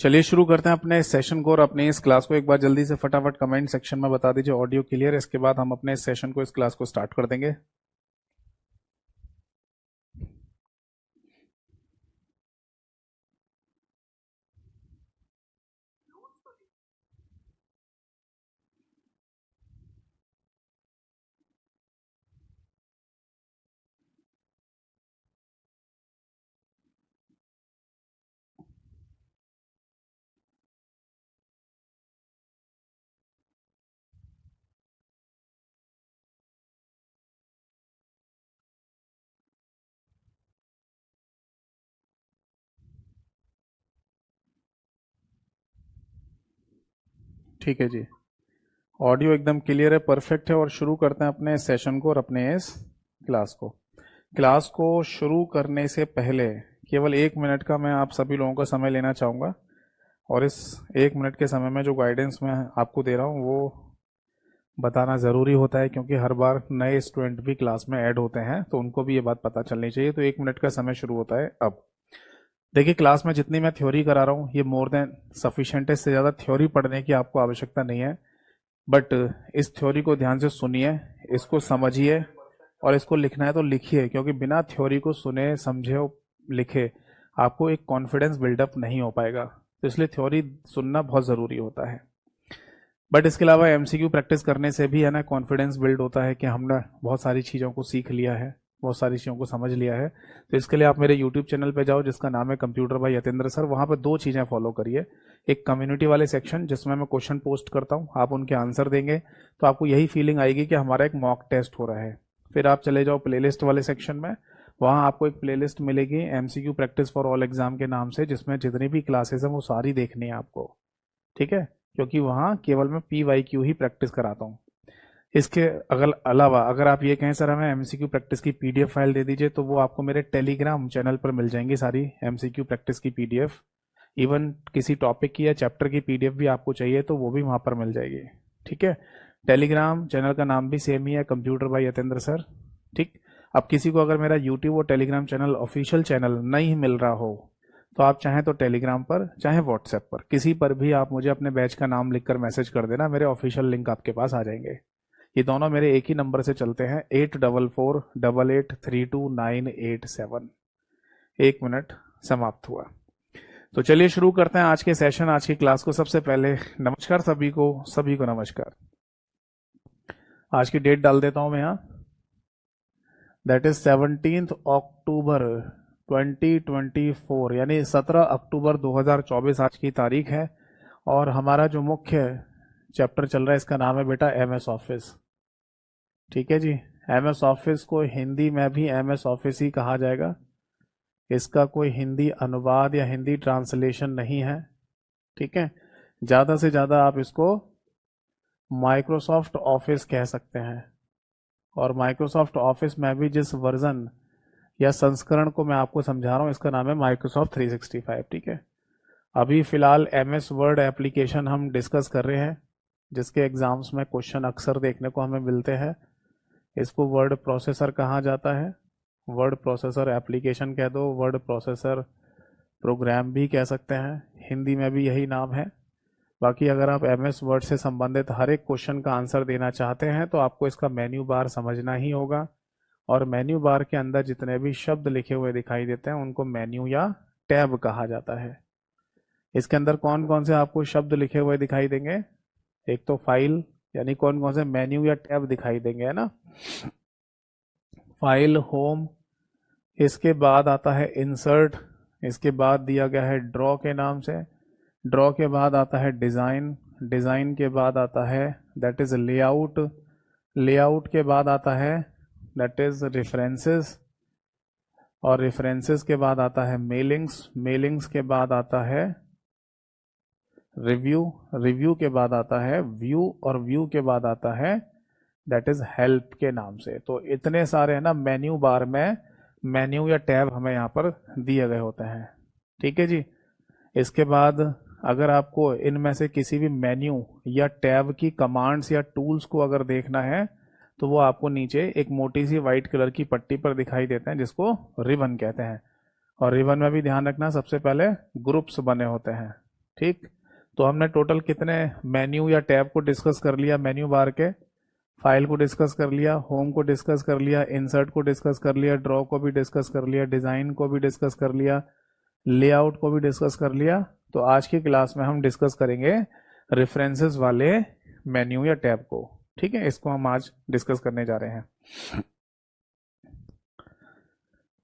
चलिए शुरू करते हैं अपने इस सेशन को और अपने इस क्लास को। एक बार जल्दी से फटाफट कमेंट सेक्शन में बता दीजिए ऑडियो क्लियर है। इसके बाद हम अपने इस सेशन को, इस क्लास को स्टार्ट कर देंगे। ठीक है जी, ऑडियो एकदम क्लियर है, परफेक्ट है। और शुरू करते हैं अपने सेशन को और अपने इस क्लास को। क्लास को शुरू करने से पहले केवल 1 मिनट का मैं आप सभी लोगों का समय लेना चाहूँगा। और इस 1 मिनट के समय में जो गाइडेंस मैं आपको दे रहा हूँ वो बताना ज़रूरी होता है, क्योंकि हर बार नए स्टूडेंट भी क्लास में ऐड होते हैं, तो उनको भी ये बात पता चलनी चाहिए। तो 1 मिनट का समय शुरू होता है अब। देखिए, क्लास में जितनी मैं थ्योरी करा रहा हूँ ये मोर देन सफिशिएंट है। इससे ज़्यादा थ्योरी पढ़ने की आपको आवश्यकता नहीं है। बट इस थ्योरी को ध्यान से सुनिए, इसको समझिए, और इसको लिखना है तो लिखिए, क्योंकि बिना थ्योरी को सुने, समझे और लिखे आपको एक कॉन्फिडेंस बिल्डअप नहीं हो पाएगा। तो इसलिए थ्योरी सुनना बहुत ज़रूरी होता है। बट इसके अलावा एमसीक्यू प्रैक्टिस करने से भी है ना कॉन्फिडेंस बिल्ड होता है कि हमने बहुत सारी चीज़ों को सीख लिया है, बहुत सारी चीज़ों को समझ लिया है। तो इसके लिए आप मेरे यूट्यूब चैनल पे जाओ जिसका नाम है कंप्यूटर बाय यतेंद्र सर। वहाँ पर 2 चीज़ें फॉलो करिए। एक कम्युनिटी वाले सेक्शन जिसमें मैं क्वेश्चन पोस्ट करता हूँ, आप उनके आंसर देंगे तो आपको यही फीलिंग आएगी कि हमारा एक मॉक टेस्ट हो रहा है। फिर आप चले जाओ प्लेलिस्ट वाले सेक्शन में, वहाँ आपको एक प्लेलिस्ट मिलेगी MCQ practice for all exam के नाम से, जिसमें जितनी भी क्लासेस हैं वो सारी देखनी है आपको। ठीक है, क्योंकि वहाँ केवल मैं PYQ ही प्रैक्टिस कराता हूँ। इसके अलावा अगर आप ये कहें सर हमें एमसीक्यू प्रैक्टिस की PDF फाइल दे दीजिए, तो वो आपको मेरे टेलीग्राम चैनल पर मिल जाएंगी सारी एमसीक्यू प्रैक्टिस की PDF। इवन किसी टॉपिक की या चैप्टर की PDF भी आपको चाहिए तो वो भी वहाँ पर मिल जाएगी। ठीक है, टेलीग्राम चैनल का नाम भी सेम ही है, कंप्यूटर बाय यतेंद्र सर। ठीक, अब किसी को अगर मेरा यूट्यूब और टेलीग्राम चैनल, ऑफिशियल चैनल नहीं मिल रहा हो, तो आप चाहें तो टेलीग्राम पर, चाहे व्हाट्सएप पर, किसी पर भी आप मुझे अपने बैच का नाम लिखकर मैसेज कर देना, मेरे ऑफिशियल लिंक आपके पास आ जाएंगे। ये दोनों मेरे एक ही नंबर से चलते हैं, 8448832987। 1 मिनट समाप्त हुआ। तो चलिए शुरू करते हैं आज के सेशन, आज की क्लास को। सबसे पहले नमस्कार सभी को, सभी को नमस्कार। आज की डेट डाल देता हूं मैं यहाँ, दैट इज 17 अक्टूबर 2024, यानी 17 अक्टूबर 2024 आज की तारीख है। और हमारा जो मुख्य चैप्टर चल रहा है इसका नाम है बेटा MS ऑफिस। ठीक है जी, MS ऑफिस को हिंदी में भी MS ऑफिस ही कहा जाएगा। इसका कोई हिंदी अनुवाद या हिंदी ट्रांसलेशन नहीं है। ठीक है, ज़्यादा से ज़्यादा आप इसको माइक्रोसॉफ्ट ऑफिस कह सकते हैं। और माइक्रोसॉफ्ट ऑफिस में भी जिस वर्जन या संस्करण को मैं आपको समझा रहा हूँ इसका नाम है माइक्रोसॉफ्ट 365। ठीक है, अभी फिलहाल MS वर्ड एप्लीकेशन हम डिस्कस कर रहे हैं, जिसके एग्जाम्स में क्वेश्चन अक्सर देखने को हमें मिलते हैं। इसको वर्ड प्रोसेसर कहा जाता है, वर्ड प्रोसेसर एप्लीकेशन कह दो, वर्ड प्रोसेसर प्रोग्राम भी कह सकते हैं, हिंदी में भी यही नाम है। बाकी अगर आप MS वर्ड से संबंधित हर एक क्वेश्चन का आंसर देना चाहते हैं तो आपको इसका मेन्यू बार समझना ही होगा। और मेन्यू बार के अंदर जितने भी शब्द लिखे हुए दिखाई देते हैं उनको मेन्यू या टैब कहा जाता है। इसके अंदर कौन कौन से आपको शब्द लिखे हुए दिखाई देंगे? एक तो फाइल, यानी कौन कौन से मेन्यू या टैब दिखाई देंगे, है ना। फाइल, होम, इसके बाद आता है इंसर्ट, इसके बाद दिया गया है ड्रॉ के नाम से, ड्रॉ के बाद आता है डिज़ाइन, डिज़ाइन के बाद आता है दैट इज़ लेआउट, लेआउट के बाद आता है दैट इज़ रेफरेंसेस, और रेफरेंसेस के बाद आता है मेलिंग्स, मेलिंग्स के बाद आता है रिव्यू, रिव्यू के बाद आता है व्यू, और व्यू के बाद आता है दैट इज हेल्प के नाम से। तो इतने सारे है ना मेन्यू बार में मेन्यू या टैब हमें यहाँ पर दिए गए होते हैं। ठीक है जी, इसके बाद अगर आपको इनमें से किसी भी मेन्यू या टैब की कमांड्स या टूल्स को अगर देखना है तो वो आपको नीचे एक मोटी सी वाइट कलर की पट्टी पर दिखाई देते हैं, जिसको रिबन कहते हैं। और रिबन में भी ध्यान रखना, सबसे पहले ग्रुप्स बने होते हैं। ठीक, तो हमने टोटल कितने मेन्यू या टैब को डिस्कस कर लिया? मेन्यू बार के फाइल को डिस्कस कर लिया, होम को डिस्कस कर लिया, इंसर्ट को डिस्कस कर लिया, ड्रॉ को भी डिस्कस कर लिया, डिज़ाइन को भी डिस्कस कर लिया, लेआउट को भी डिस्कस कर लिया। तो आज की क्लास में हम डिस्कस करेंगे रेफरेंसेस वाले मेन्यू या टैब को। ठीक है, इसको हम आज डिस्कस करने जा रहे हैं।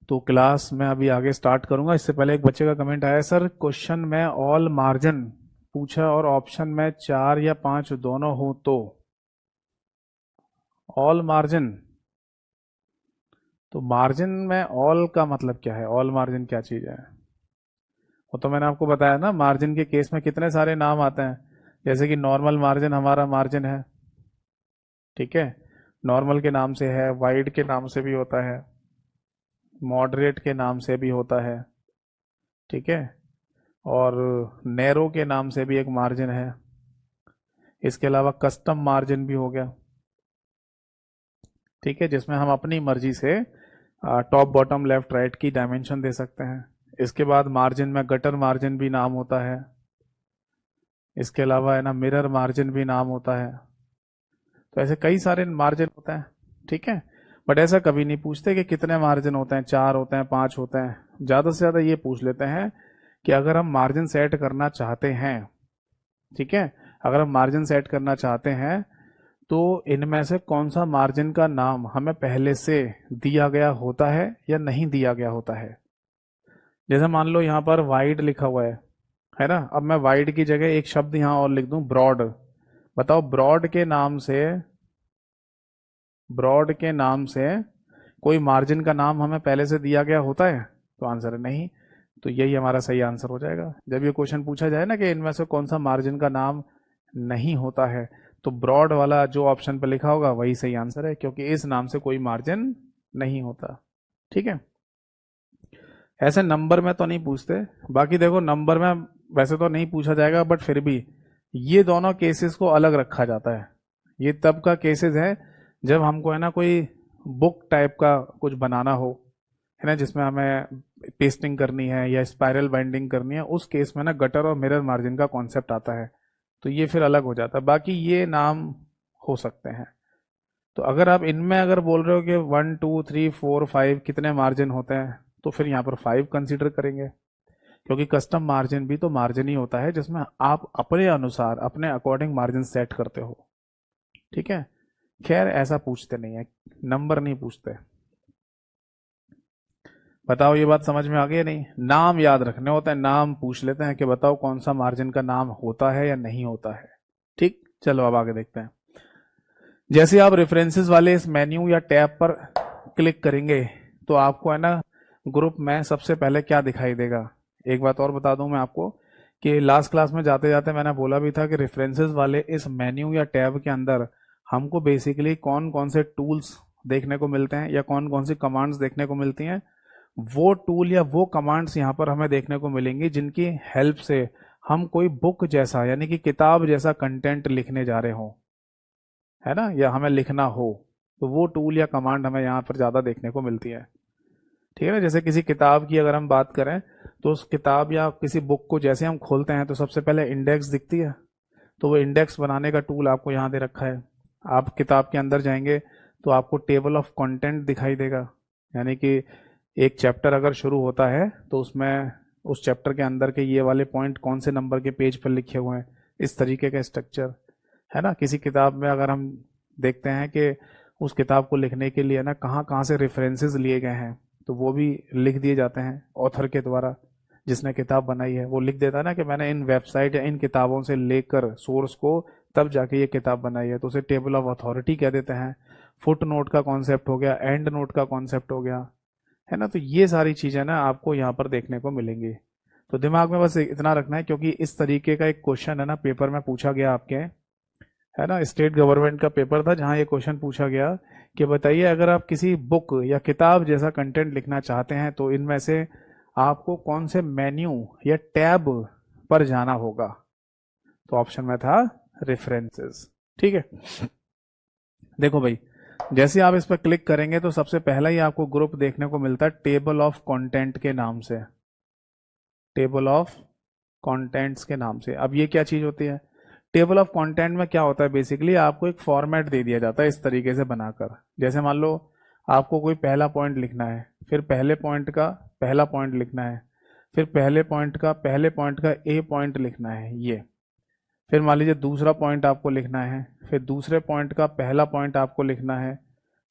तो क्लास में अभी आगे स्टार्ट करूंगा, इससे पहले एक बच्चे का कमेंट आया, सर क्वेश्चन में ऑल मार्जिन पूछा और ऑप्शन में 4 या 5 दोनों हो तो ऑल मार्जिन, तो मार्जिन में ऑल का मतलब क्या है? ऑल मार्जिन क्या चीज है? वो तो मैंने आपको बताया ना, मार्जिन के केस में कितने सारे नाम आते हैं। जैसे कि नॉर्मल मार्जिन हमारा मार्जिन है, ठीक है, नॉर्मल के नाम से है, वाइड के नाम से भी होता है, मॉडरेट के नाम से भी होता है, ठीक है, और नैरो के नाम से भी एक मार्जिन है। इसके अलावा कस्टम मार्जिन भी हो गया, ठीक है, जिसमें हम अपनी मर्जी से टॉप बॉटम लेफ्ट राइट की डायमेंशन दे सकते हैं। इसके बाद मार्जिन में गटर मार्जिन भी नाम होता है। इसके अलावा है ना मिरर मार्जिन भी नाम होता है। तो ऐसे कई सारे मार्जिन होते हैं, ठीक है, बट ऐसा कभी नहीं पूछते कि कितने मार्जिन होते हैं, 4 होते हैं, 5 होते हैं। ज़्यादा से ज़्यादा ये पूछ लेते हैं कि अगर हम मार्जिन सेट करना चाहते हैं, ठीक है, अगर हम मार्जिन सेट करना चाहते हैं तो इनमें से कौन सा मार्जिन का नाम हमें पहले से दिया गया होता है या नहीं दिया गया होता है। जैसे मान लो यहाँ पर वाइड लिखा हुआ है ना, अब मैं वाइड की जगह एक शब्द यहाँ और लिख दूं ब्रॉड। बताओ ब्रॉड के नाम से कोई मार्जिन का नाम हमें पहले से दिया गया होता है? तो आंसर है नहीं। तो यही हमारा सही आंसर हो जाएगा। जब ये क्वेश्चन पूछा जाए ना कि इनमें से कौन सा मार्जिन का नाम नहीं होता है, तो ब्रॉड वाला जो ऑप्शन पर लिखा होगा वही सही आंसर है, क्योंकि इस नाम से कोई मार्जिन नहीं होता। ठीक है, ऐसे नंबर में तो नहीं पूछते। बाकी देखो नंबर में वैसे तो नहीं पूछा जाएगा, बट फिर भी ये दोनों केसेस को अलग रखा जाता है। ये तब का केसेस है जब हमको है ना कोई बुक टाइप का कुछ बनाना हो, है ना, जिसमें हमें पेस्टिंग करनी है या स्पाइरल बाइंडिंग करनी है, उस केस में ना गटर और मिरर मार्जिन का कॉन्सेप्ट आता है। तो ये फिर अलग हो जाता है। बाकी ये नाम हो सकते हैं। तो अगर आप इनमें अगर बोल रहे हो कि 1 2 3 4 5 कितने मार्जिन होते हैं, तो फिर यहाँ पर 5 कंसीडर करेंगे, क्योंकि कस्टम मार्जिन भी तो मार्जिन ही होता है जिसमें आप अपने अनुसार अपने अकॉर्डिंग मार्जिन सेट करते हो। ठीक है, खैर ऐसा पूछते नहीं है, नंबर नहीं पूछते। बताओ ये बात समझ में आ गई? नहीं, नाम याद रखने होते हैं, नाम पूछ लेते हैं कि बताओ कौन सा मार्जिन का नाम होता है या नहीं होता है। ठीक, चलो अब आगे देखते हैं। जैसे आप रेफरेंसेस वाले इस मेन्यू या टैब पर क्लिक करेंगे तो आपको है ना ग्रुप में सबसे पहले क्या दिखाई देगा। एक बात और बता दूं मैं आपको कि लास्ट क्लास में जाते जाते मैंने बोला भी था कि रेफरेंसेस वाले इस मेन्यू या टैब के अंदर हमको बेसिकली कौन कौन से टूल्स देखने को मिलते हैं या कौन कौन सी कमांड्स देखने को मिलती हैं। वो टूल या वो कमांड्स यहाँ पर हमें देखने को मिलेंगी जिनकी हेल्प से हम कोई बुक जैसा यानी कि किताब जैसा कंटेंट लिखने जा रहे हो, है ना, या हमें लिखना हो, तो वो टूल या कमांड हमें यहाँ पर ज़्यादा देखने को मिलती है। ठीक है ना, जैसे किसी किताब की अगर हम बात करें तो उस किताब या किसी बुक को जैसे हम खोलते हैं तो सबसे पहले इंडेक्स दिखती है, तो वो इंडेक्स बनाने का टूल आपको यहाँ दे रखा है। आप किताब के अंदर जाएंगे तो आपको टेबल ऑफ कंटेंट दिखाई देगा, यानी कि एक चैप्टर अगर शुरू होता है तो उसमें उस चैप्टर के अंदर के ये वाले पॉइंट कौन से नंबर के पेज पर लिखे हुए हैं, इस तरीके का स्ट्रक्चर है ना। किसी किताब में अगर हम देखते हैं कि उस किताब को लिखने के लिए ना कहाँ कहाँ से रेफरेंसेस लिए गए हैं, तो वो भी लिख दिए जाते हैं ऑथर के द्वारा। जिसने किताब बनाई है वो लिख देता है ना कि मैंने इन वेबसाइट या इन किताबों से लेकर सोर्स को तब जाके ये किताब बनाई है, तो उसे टेबल ऑफ अथॉरिटी कह देते हैं। फुट नोट का कॉन्सेप्ट हो गया, एंड नोट का कॉन्सेप्ट हो गया, है ना। तो ये सारी चीजें ना आपको यहाँ पर देखने को मिलेंगी। तो दिमाग में बस इतना रखना है, क्योंकि इस तरीके का एक क्वेश्चन है ना पेपर में पूछा गया आपके, है ना, स्टेट गवर्नमेंट का पेपर था जहां ये क्वेश्चन पूछा गया कि बताइए अगर आप किसी बुक या किताब जैसा कंटेंट लिखना चाहते हैं तो इनमें से आपको कौन से मेन्यू या टैब पर जाना होगा। तो ऑप्शन में था रेफरेंसेस। ठीक है, देखो भाई, जैसे आप इस पर क्लिक करेंगे तो सबसे पहला ही आपको ग्रुप देखने को मिलता है टेबल ऑफ कंटेंट के नाम से। टेबल ऑफ कंटेंट्स के नाम से। अब ये क्या चीज होती है? टेबल ऑफ कंटेंट में क्या होता है? बेसिकली आपको एक फॉर्मेट दे दिया जाता है इस तरीके से बनाकर। जैसे मान लो आपको कोई पहला पॉइंट लिखना है, फिर पहले पॉइंट का पहला पॉइंट लिखना है, फिर पहले पॉइंट का ए पॉइंट लिखना है ये। फिर मान लीजिए दूसरा पॉइंट आपको लिखना है, फिर दूसरे पॉइंट का पहला पॉइंट आपको लिखना है,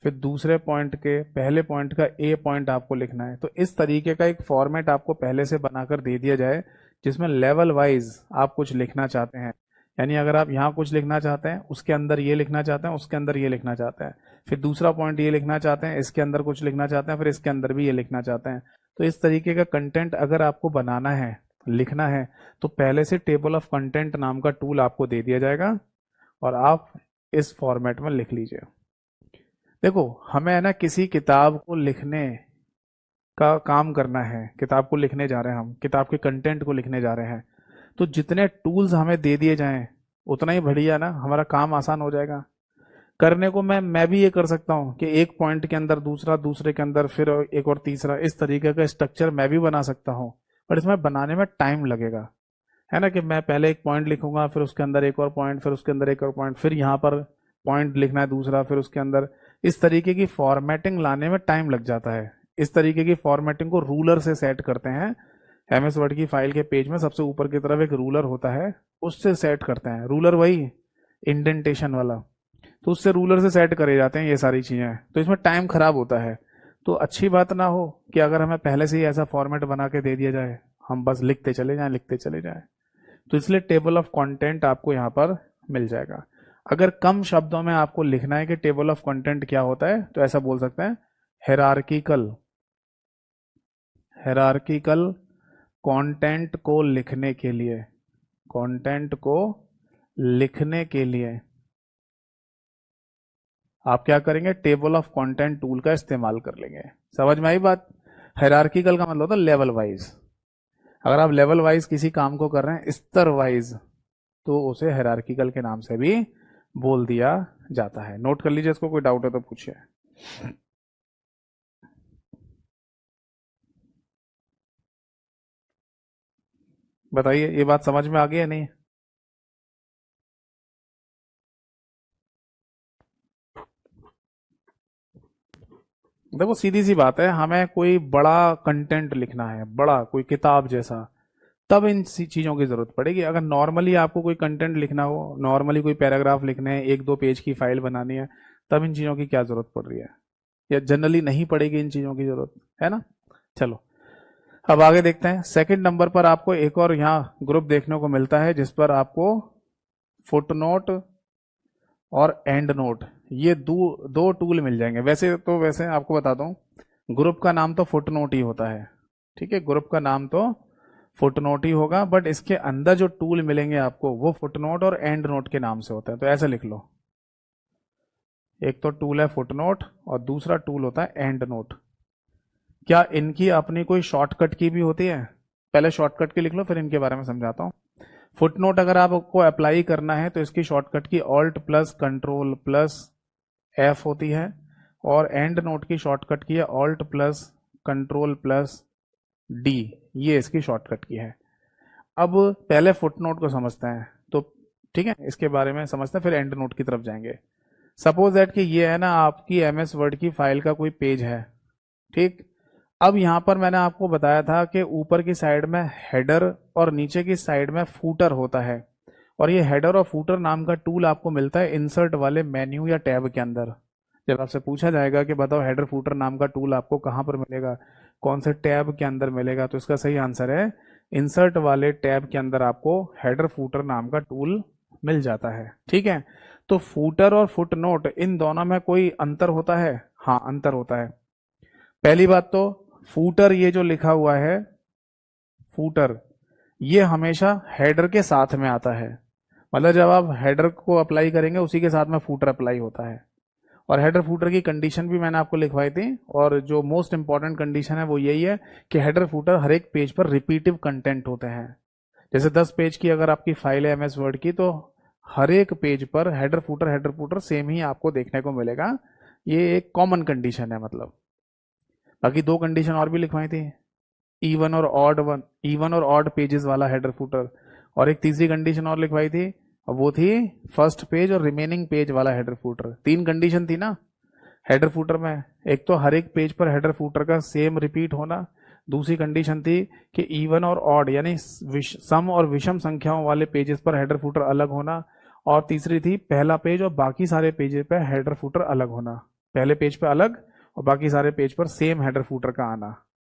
फिर दूसरे पॉइंट के पहले पॉइंट का ए पॉइंट आपको लिखना है। तो इस तरीके का एक फॉर्मेट आपको पहले से बनाकर दे दिया जाए, जिसमें लेवल वाइज आप कुछ लिखना चाहते हैं। यानी अगर आप यहाँ कुछ लिखना चाहते हैं, उसके अंदर ये लिखना चाहते हैं, उसके अंदर ये लिखना चाहते हैं, फिर दूसरा पॉइंट ये लिखना चाहते हैं, इसके अंदर कुछ लिखना चाहते हैं, फिर इसके अंदर भी ये लिखना चाहते हैं। तो इस तरीके का कंटेंट अगर आपको बनाना है, लिखना है, तो पहले से टेबल ऑफ कंटेंट नाम का टूल आपको दे दिया जाएगा और आप इस फॉर्मेट में लिख लीजिए। देखो, हमें है ना किसी किताब को लिखने का काम करना है, किताब को लिखने जा रहे हैं, हम किताब के कंटेंट को लिखने जा रहे हैं, तो जितने टूल्स हमें दे दिए जाएं उतना ही बढ़िया ना, हमारा काम आसान हो जाएगा करने को। मैं भी ये कर सकता हूँ कि एक पॉइंट के अंदर दूसरा, दूसरे के अंदर फिर एक और तीसरा, इस तरीके का स्ट्रक्चर मैं भी बना सकता हूँ, पर इसमें बनाने में टाइम लगेगा, है ना। कि मैं पहले एक पॉइंट लिखूंगा, फिर उसके अंदर एक और पॉइंट, फिर उसके अंदर एक और पॉइंट, फिर यहाँ पर पॉइंट लिखना है दूसरा, फिर उसके अंदर, इस तरीके की फॉर्मेटिंग लाने में टाइम लग जाता है। इस तरीके की फॉर्मेटिंग को रूलर से सेट करते हैं। एमएस वर्ड की फाइल के पेज में सबसे ऊपर की तरफ एक रूलर होता है, उससे सेट करते हैं। रूलर वही इंडेंटेशन वाला, तो उससे रूलर से सेट करे जाते हैं ये सारी चीजें। तो इसमें टाइम खराब होता है। तो अच्छी बात ना हो कि अगर हमें पहले से ही ऐसा फॉर्मेट बना के दे दिया जाए, हम बस लिखते चले जाएं, लिखते चले जाएं। तो इसलिए टेबल ऑफ कंटेंट आपको यहाँ पर मिल जाएगा। अगर कम शब्दों में आपको लिखना है कि टेबल ऑफ कंटेंट क्या होता है, तो ऐसा बोल सकते हैं, हेरारकीकल हेरारकीकल कंटेंट को लिखने के लिए, कंटेंट को लिखने के लिए आप क्या करेंगे? टेबल ऑफ कंटेंट टूल का इस्तेमाल कर लेंगे। समझ में आई बात? हायरार्किकल का मतलब होता है लेवल वाइज। अगर आप लेवल वाइज किसी काम को कर रहे हैं, स्तर वाइज, तो उसे हायरार्किकल के नाम से भी बोल दिया जाता है। नोट कर लीजिए इसको, कोई डाउट है तो पूछिए। बताइए, ये बात समझ में आ गई है नहीं? देखो, सीधी सी बात है, हमें कोई बड़ा कंटेंट लिखना है, बड़ा कोई किताब जैसा, तब इन चीज़ों की ज़रूरत पड़ेगी। अगर नॉर्मली आपको कोई कंटेंट लिखना हो, नॉर्मली कोई पैराग्राफ लिखने हैं, एक दो पेज की फाइल बनानी है, तब इन चीज़ों की क्या ज़रूरत पड़ रही है? या जनरली नहीं पड़ेगी इन चीज़ों की ज़रूरत, है ना। चलो, अब आगे देखते हैं। सेकंड नंबर पर आपको एक और यहाँ ग्रुप देखने को मिलता है, जिस पर आपको फुटनोट और एंड नोट, ये दो दो टूल मिल जाएंगे। वैसे आपको बता दूं, ग्रुप का नाम तो फुटनोट ही होता है, ठीक है, ग्रुप का नाम तो फुटनोट ही होगा, बट इसके अंदर जो टूल मिलेंगे आपको, वो फुटनोट और एंड नोट के नाम से होता है। तो ऐसे लिख लो, एक तो टूल है फुटनोट और दूसरा टूल होता है एंड नोट। क्या इनकी अपनी कोई शॉर्टकट की भी होती है? पहले शॉर्टकट की लिख लो, फिर इनके बारे में समझाता हूँ। फुटनोट अगर आपको अप्लाई करना है, तो इसकी शॉर्टकट की alt plus control plus F होती है, और एंड नोट की शॉर्टकट की है alt plus control plus D, ये इसकी शॉर्टकट की है। अब पहले फुटनोट को समझते हैं, तो ठीक है, इसके बारे में समझते हैं, फिर एंड नोट की तरफ जाएंगे। सपोज दैट कि ये है ना आपकी एमएस वर्ड की फाइल का कोई पेज है, ठीक। अब यहां पर मैंने आपको बताया था कि ऊपर की साइड में हेडर और नीचे की साइड में फूटर होता है, और ये हेडर और फूटर नाम का टूल आपको मिलता है इंसर्ट वाले मेन्यू या टैब के अंदर। जब आपसे पूछा जाएगा कि बताओ हेडर फूटर नाम का टूल आपको कहां पर मिलेगा, कौन से टैब के अंदर मिलेगा, तो इसका सही आंसर है इंसर्ट वाले टैब के अंदर आपको हेडर फूटर नाम का टूल मिल जाता है, ठीक है। तो फूटर और फुटनोट, इन दोनों में कोई अंतर होता है? हाँ, अंतर होता है। पहली बात तो, फूटर ये जो लिखा हुआ है, फूटर, ये हमेशा हेडर के साथ में आता है। मतलब जब आप हेडर को अप्लाई करेंगे, उसी के साथ में फूटर अप्लाई होता है। और हेडर फूटर की कंडीशन भी मैंने आपको लिखवाई थी, और जो मोस्ट इंपॉर्टेंट कंडीशन है वो यही है कि हेडर फूटर हर एक पेज पर रिपीटिव कंटेंट होते हैं। जैसे 10 पेज की अगर आपकी फाइल है एमएस वर्ड की, तो हर एक पेज पर हेडर फूटर सेम ही आपको देखने को मिलेगा। ये एक कॉमन कंडीशन है मतलब। बाकी दो कंडीशन और भी लिखवाई थी, इवन और ऑड पेजेस वाला हेडर फुटर, और एक तीसरी कंडीशन और लिखवाई थी, और वो थी फर्स्ट पेज और रिमेनिंग पेज वाला हेडर फुटर। तीन कंडीशन थी ना हेडर फुटर में। एक तो हर एक पेज पर हेडर फुटर का सेम रिपीट होना, दूसरी कंडीशन थी कि इवन और ऑड यानी सम और विषम संख्याओं वाले पेजेस पर हेडर फुटर अलग होना, और तीसरी थी पहला पेज और बाकी सारे पेज पे हेडर फुटर अलग होना, पहले पेज पे अलग और बाकी सारे पेज पर सेम हेडर फुटर का आना।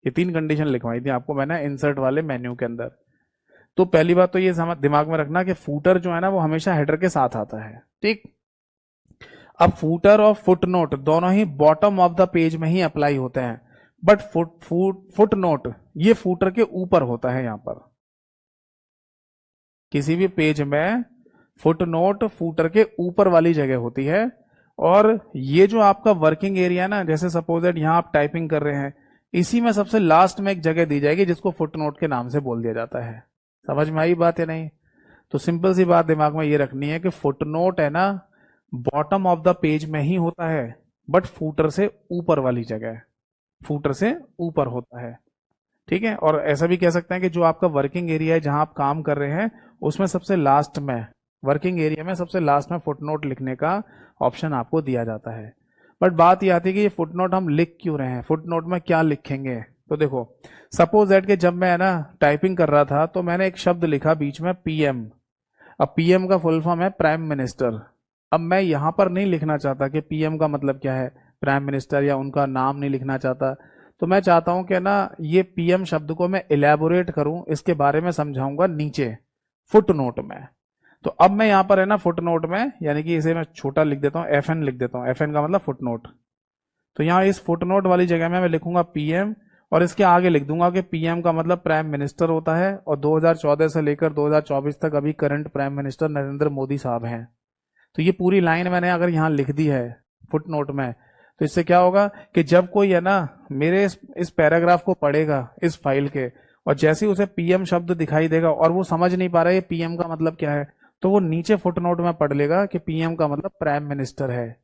ये तीन कंडीशन लिखवाई थी आपको मैंने इंसर्ट वाले मेन्यू के अंदर। तो पहली बात तो ये समझ दिमाग में रखना कि फूटर जो है ना वो हमेशा हेडर के साथ आता है, ठीक। अब फूटर और फुटनोट दोनों ही बॉटम ऑफ द पेज में ही अप्लाई होते हैं, बट फुटनोट ये फूटर के ऊपर होता है। यहां पर किसी भी पेज में फुटनोट फूटर के ऊपर वाली जगह होती है, और ये जो आपका वर्किंग एरिया ना, जैसे सपोज दैट यहां आप टाइपिंग कर रहे हैं, इसी में सबसे लास्ट में एक जगह दी जाएगी जिसको फुटनोट के नाम से बोल दिया जाता है। समझ में आई बात है नहीं? तो सिंपल सी बात दिमाग में ये रखनी है कि फुटनोट है ना बॉटम ऑफ द पेज में ही होता है, बट फूटर से ऊपर वाली जगह, फूटर से ऊपर होता है, ठीक है। और ऐसा भी कह सकते हैं कि जो आपका वर्किंग एरिया है जहां आप काम कर रहे हैं, उसमें सबसे लास्ट में, वर्किंग एरिया में सबसे लास्ट में फुटनोट लिखने का ऑप्शन आपको दिया जाता है। बट बात यह आती है कि ये फुटनोट हम लिख क्यों रहे हैं, फुटनोट में क्या लिखेंगे। तो देखो सपोज दैट कि जब मैं ना टाइपिंग कर रहा था तो मैंने एक शब्द लिखा बीच में पीएम। अब पीएम का फुल फॉर्म है प्राइम मिनिस्टर। अब मैं यहां पर नहीं लिखना चाहता कि पीएम का मतलब क्या है, प्राइम मिनिस्टर, या उनका नाम नहीं लिखना चाहता। तो मैं चाहता हूं कि ना ये पीएम शब्द को मैं इलेबोरेट करूं, इसके बारे में समझाऊंगा नीचे फुटनोट में। तो अब मैं यहां पर है ना फुटनोट में, यानी कि इसे मैं छोटा लिख देता हूं, एफएन लिख देता हूं, एफएन का मतलब फुटनोट। तो यहां इस फुटनोट वाली जगह में मैं लिखूंगा पीएम, और इसके आगे लिख दूंगा कि पीएम का मतलब प्राइम मिनिस्टर होता है, और 2014 से लेकर 2024 तक अभी current prime minister Narendra Modi साहब हैं। तो ये पूरी लाइन मैंने अगर यहां लिख दी है फुटनोट में, तो इससे क्या होगा कि जब कोई है ना मेरे इस पैराग्राफ को पढ़ेगा इस फाइल के, और जैसे ही उसे पीएम शब्द दिखाई देगा और वो समझ नहीं पा रहा है ये पीएम का मतलब क्या है, तो वो नीचे फुटनोट में पढ़ लेगा कि पीएम का मतलब प्राइम मिनिस्टर है।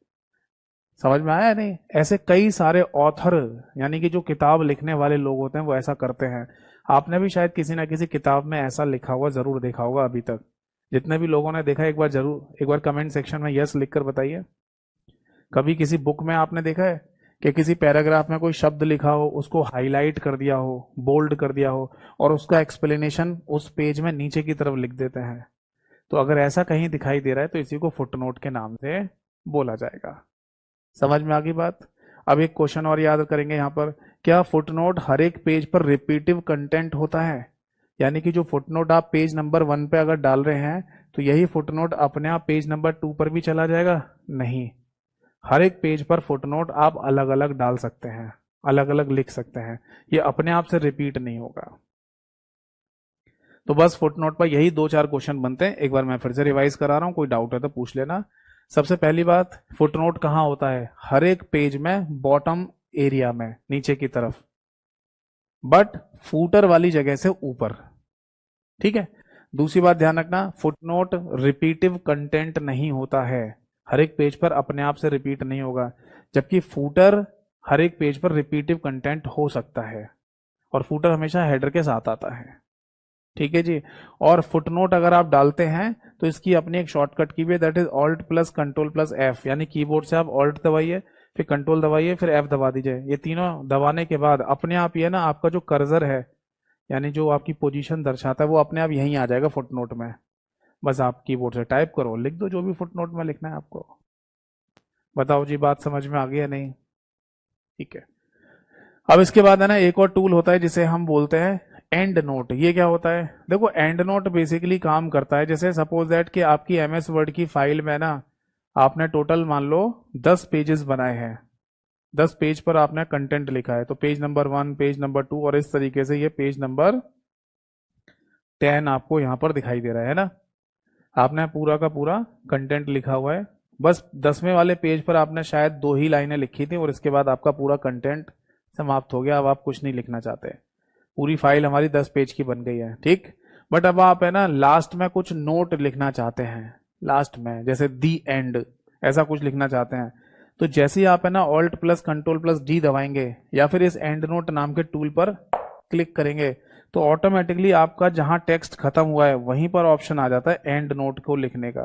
समझ में आया नहीं? ऐसे कई सारे ऑथर यानी कि जो किताब लिखने वाले लोग होते हैं वो ऐसा करते हैं। आपने भी शायद किसी ना किसी किताब में ऐसा लिखा हुआ जरूर देखा होगा अभी तक। जितने भी लोगों ने देखा एक बार कमेंट सेक्शन में यस लिखकर बताइए। कभी किसी बुक में आपने देखा है कि किसी पैराग्राफ में कोई शब्द लिखा हो, उसको हाईलाइट कर दिया हो, बोल्ड कर दिया हो, और उसका एक्सप्लेनेशन उस पेज में नीचे की तरफ लिख देते हैं। तो अगर ऐसा कहीं दिखाई दे रहा है तो इसी को फुटनोट के नाम से बोला जाएगा। समझ में आ गई बात? अब एक क्वेश्चन और याद करेंगे यहाँ पर, क्या फुटनोट हर एक पेज पर रिपीटिव कंटेंट होता है? यानी कि जो फुटनोट आप पेज नंबर 1 पे अगर डाल रहे हैं तो यही फुटनोट अपने आप पेज नंबर 2 पर भी चला जाएगा? नहीं, हर एक पेज पर फुटनोट आप अलग अलग डाल सकते हैं, अलग अलग लिख सकते हैं, ये अपने आप से रिपीट नहीं होगा। तो बस फुटनोट पर यही 2-4 क्वेश्चन बनते हैं। एक बार मैं फिर से रिवाइज करा रहा हूं, कोई डाउट है तो पूछ लेना। सबसे पहली बात, फुटनोट कहां होता है? हर एक पेज में बॉटम एरिया में नीचे की तरफ, बट फूटर वाली जगह से ऊपर, ठीक है। दूसरी बात ध्यान रखना, फुटनोट रिपीटिव कंटेंट नहीं होता है, हर एक पेज पर अपने आप से रिपीट नहीं होगा, जबकि फूटर हर एक पेज पर रिपीटिव कंटेंट हो सकता है, और फूटर हमेशा हेडर के साथ आता है, ठीक है जी। और फुटनोट अगर आप डालते हैं तो इसकी अपनी एक शॉर्टकट की भी है, that is alt plus control plus F. यानी कीबोर्ड से आप ऑल्ट दबाइए, फिर कंट्रोल दबाइए, फिर एफ दबा दीजिए। ये तीनों दबाने के बाद अपने आप ये ना आपका जो कर्सर है, यानी जो आपकी पोजीशन दर्शाता है, वो अपने आप यहीं आ जाएगा फुटनोट में। बस आप कीबोर्ड से टाइप करो, लिख दो जो भी फुटनोट में लिखना है आपको। बताओ जी, बात समझ में आ गई या नहीं? ठीक है। अब इसके बाद है ना एक और टूल होता है जिसे हम बोलते हैं एंड नोट। ये क्या होता है? देखो एंड नोट बेसिकली काम करता है, जैसे सपोज दैट कि आपकी एमएस वर्ड की फाइल में ना आपने टोटल मान लो 10 पेजेस बनाए हैं, 10 पेज पर आपने कंटेंट लिखा है, तो पेज नंबर 1, पेज नंबर 2, और इस तरीके से ये पेज नंबर 10 आपको यहां पर दिखाई दे रहा है ना। आपने पूरा का पूरा कंटेंट लिखा हुआ है, बस 10वें वाले पेज पर आपने शायद 2 ही लाइनें लिखी थी, और इसके बाद आपका पूरा कंटेंट समाप्त हो गया। अब आप कुछ नहीं लिखना चाहते, पूरी फाइल हमारी 10 पेज की बन गई है, ठीक। बट अब आप है ना लास्ट में कुछ नोट लिखना चाहते हैं, लास्ट में जैसे दी एंड, ऐसा कुछ लिखना चाहते हैं, तो जैसे ही आप है ना alt plus control plus D दबाएंगे, या फिर इस एंड नोट नाम के टूल पर क्लिक करेंगे तो ऑटोमेटिकली आपका जहां टेक्स्ट खत्म हुआ है वहीं पर ऑप्शन आ जाता है एंड नोट को लिखने का।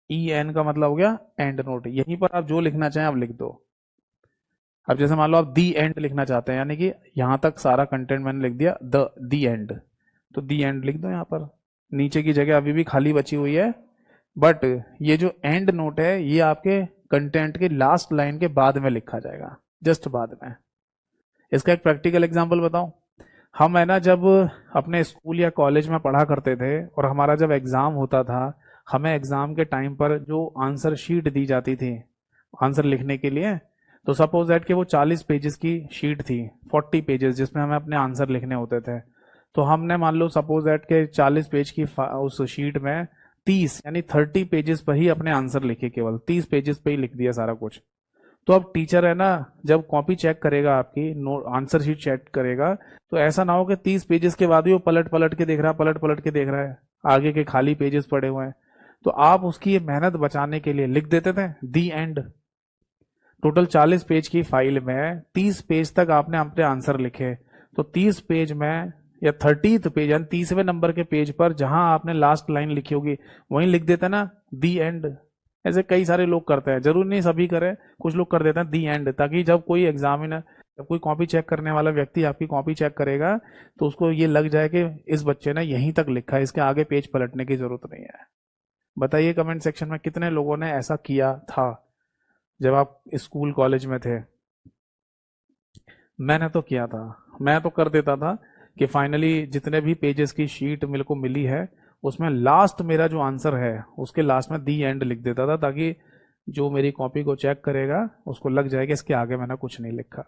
ई एन का मतलब हो गया एंड नोट, यहीं पर आप जो लिखना चाहें आप लिख दो। अब जैसे मान लो आप दी एंड लिखना चाहते हैं, यानी कि यहां तक सारा कंटेंट मैंने लिख दिया द दी एंड, तो दी एंड लिख दो। यहां पर नीचे की जगह अभी भी खाली बची हुई है, बट ये जो एंड नोट है ये आपके कंटेंट के लास्ट लाइन के बाद में लिखा जाएगा, जस्ट बाद में। इसका एक प्रैक्टिकल एग्जांपल बताऊं। हम है ना जब अपने स्कूल या कॉलेज में पढ़ा करते थे और हमारा जब एग्जाम होता था, हमें एग्जाम के टाइम पर जो आंसर शीट दी जाती थी आंसर लिखने के लिए, तो सपोज दैट कि वो 40 पेजेस की शीट थी, 40 पेजेस जिसमें हमें अपने आंसर लिखने होते थे। तो हमने मान लो सपोज दैट के 40 पेज की उस शीट में 30 यानी 30 पेजेस पर ही अपने आंसर लिखे, केवल 30 पेजेस पे ही लिख दिया सारा कुछ। तो अब टीचर है ना जब कॉपी चेक करेगा आपकी नो आंसर शीट चेक करेगा, तो ऐसा ना हो कि 30 पेजेस के बाद भी वो पलट पलट के देख रहा है, पलट पलट के देख रहा है, आगे के खाली पेजेस पड़े हुए हैं। तो आप उसकी ये मेहनत बचाने के लिए लिख देते थे दी एंड। टोटल 40 पेज की फाइल में 30 पेज तक आपने अपने आंसर लिखे, तो 30 पेज में या 30th पेज यानी 30वें नंबर के पेज पर जहां आपने लास्ट लाइन लिखी होगी वहीं लिख देते ना दी एंड। ऐसे कई सारे लोग करते हैं, जरूर नहीं सभी करें, कुछ लोग कर देते हैं दी एंड, ताकि जब कोई एग्जामिनर जब कोई कॉपी चेक करने वाला व्यक्ति आपकी कॉपी चेक करेगा तो उसको ये लग जाए कि इस बच्चे ने यहीं तक लिखा है, इसके आगे पेज पलटने की जरूरत नहीं है। बताइए कमेंट सेक्शन में कितने लोगों ने ऐसा किया था जब आप स्कूल कॉलेज में थे। मैंने तो किया था, मैं तो कर देता था कि फाइनली जितने भी पेजेस की शीट मेरे को मिली है उसमें लास्ट मेरा जो आंसर है उसके लास्ट में दी एंड लिख देता था, ताकि जो मेरी कॉपी को चेक करेगा उसको लग जाएगा इसके आगे मैंने कुछ नहीं लिखा।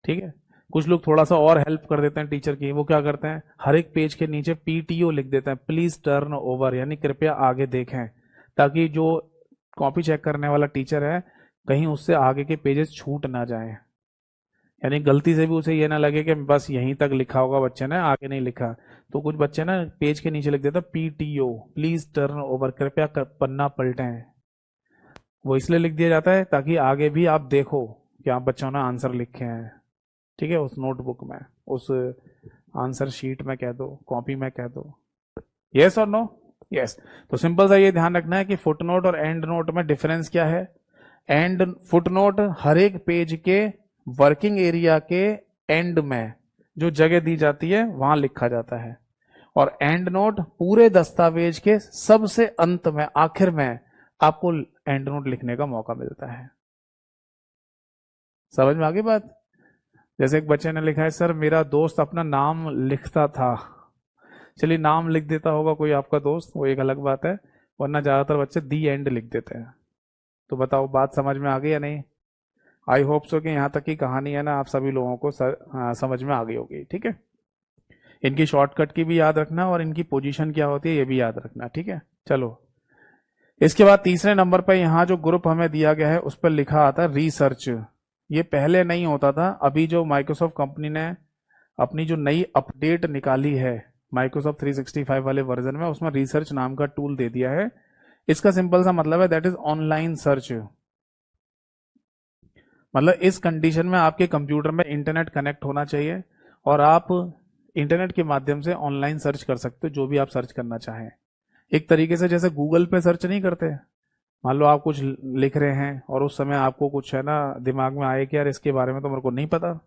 ठीक है। कुछ लोग थोड़ा सा और हेल्प कर देते हैं टीचर की, वो क्या करते हैं हर एक पेज के नीचे पीटीओ लिख देते हैं, प्लीज टर्न ओवर, यानी कृपया आगे देखें, ताकि जो कॉपी चेक करने वाला टीचर है कहीं उससे आगे के पेजेस छूट ना जाए, यानी गलती से भी उसे ये ना लगे कि बस यहीं तक लिखा होगा बच्चे ने, आगे नहीं लिखा। तो कुछ बच्चे ना पेज के नीचे लिख देते पीटीओ प्लीज टर्न ओवर, कृपया पन्ना पलटें। वो इसलिए लिख दिया जाता है ताकि आगे भी आप देखो कि आप बच्चों ने आंसर लिखे हैं। ठीक है, उस नोटबुक में, उस आंसर शीट में कह दो, कॉपी में कह दो। यस और नो? यस। तो सिंपल सा ये ध्यान रखना है कि फुटनोट और एंड नोट में डिफरेंस क्या है। एंड फुटनोट हर एक पेज के वर्किंग एरिया के एंड में जो जगह दी जाती है वहां लिखा जाता है, और एंड नोट पूरे दस्तावेज के सबसे अंत में, आखिर में आपको एंड नोट लिखने का मौका मिलता है। समझ में आ गई बात? जैसे एक बच्चे ने लिखा है सर मेरा दोस्त अपना नाम लिखता था, चलिए नाम लिख देता होगा कोई आपका दोस्त, वो एक अलग बात है, वरना ज्यादातर बच्चे दी एंड लिख देते हैं। तो बताओ बात समझ में आ गई या नहीं? आई होप सो कि यहाँ तक की कहानी है ना आप सभी लोगों को समझ में आ गई होगी। ठीक है, इनकी शॉर्टकट की भी याद रखना और इनकी पोजीशन क्या होती है ये भी याद रखना। ठीक है, चलो इसके बाद तीसरे नंबर पर यहाँ जो ग्रुप हमें दिया गया है उस पर लिखा आता है रिसर्च। ये पहले नहीं होता था, अभी जो माइक्रोसॉफ्ट कंपनी ने अपनी जो नई अपडेट निकाली है माइक्रोसॉफ्ट 365 वाले वर्जन में, उसमें रिसर्च नाम का टूल दे दिया है। इसका सिंपल सा मतलब है दैट इज ऑनलाइन सर्च। मतलब इस कंडीशन में आपके कंप्यूटर में इंटरनेट कनेक्ट होना चाहिए और आप इंटरनेट के माध्यम से ऑनलाइन सर्च कर सकते हो जो भी आप सर्च करना चाहें। एक तरीके से जैसे गूगल पे सर्च नहीं करते, मान लो आप कुछ लिख रहे हैं और उस समय आपको कुछ है ना दिमाग में आए कि यार इसके बारे में तो मेरे को नहीं पता,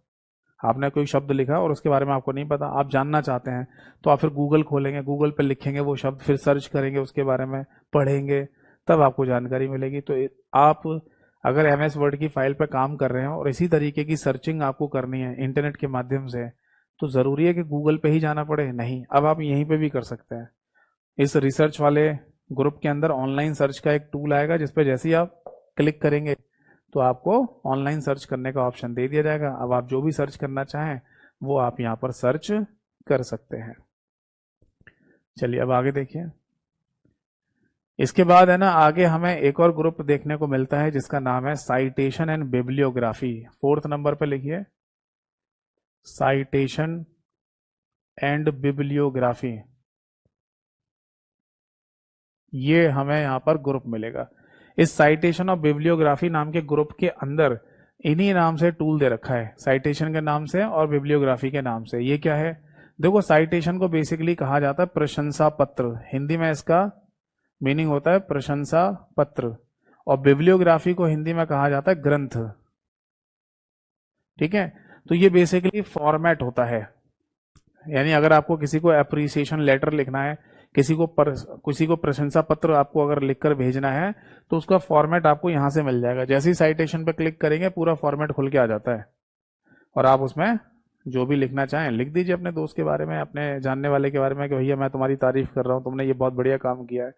आपने कोई शब्द लिखा और उसके बारे में आपको नहीं पता, आप जानना चाहते हैं, तो आप फिर गूगल खोलेंगे, गूगल पे लिखेंगे वो शब्द, फिर सर्च करेंगे उसके बारे में, पढ़ेंगे, तब आपको जानकारी मिलेगी। तो आप अगर एम एस वर्ड की फाइल पे काम कर रहे हो और इसी तरीके की सर्चिंग आपको करनी है इंटरनेट के माध्यम से, तो जरूरी है कि गूगल पे ही जाना पड़े? नहीं, अब आप यहीं पे भी कर सकते हैं। इस रिसर्च वाले ग्रुप के अंदर ऑनलाइन सर्च का एक टूल आएगा जिसपे जैसे ही आप क्लिक करेंगे तो आपको ऑनलाइन सर्च करने का ऑप्शन दे दिया जाएगा। अब आप जो भी सर्च करना चाहें वो आप यहाँ पर सर्च कर सकते हैं। चलिए अब आगे देखिए। इसके बाद है ना आगे हमें एक और ग्रुप देखने को मिलता है जिसका नाम है citation and bibliography. 4th number पे लिखिए, साइटेशन एंड बिब्लियोग्राफी। ये हमें यहाँ पर ग्रुप मिलेगा। इस साइटेशन और बिब्लियोग्राफी नाम के ग्रुप के अंदर इन्हीं नाम से टूल दे रखा है, साइटेशन के नाम से और बिब्लियोग्राफी के नाम से। ये क्या है? देखो, साइटेशन को बेसिकली कहा जाता है प्रशंसा पत्र, हिंदी में इसका मीनिंग होता है प्रशंसा पत्र, और बिब्लियोग्राफी को हिंदी में कहा जाता है ग्रंथ। ठीक है, तो ये बेसिकली फॉर्मेट होता है। यानी अगर आपको किसी को अप्रिसिएशन लेटर लिखना है, किसी को प्रशंसा पत्र आपको अगर लिखकर भेजना है, तो उसका फॉर्मेट आपको यहां से मिल जाएगा। जैसे ही साइटेशन पे क्लिक करेंगे पूरा फॉर्मेट खुल के आ जाता है, और आप उसमें जो भी लिखना चाहें लिख दीजिए, अपने दोस्त के बारे में, अपने जानने वाले के बारे में, कि भैया मैं तुम्हारी तारीफ कर रहा हूँ, तुमने ये बहुत बढ़िया काम किया है।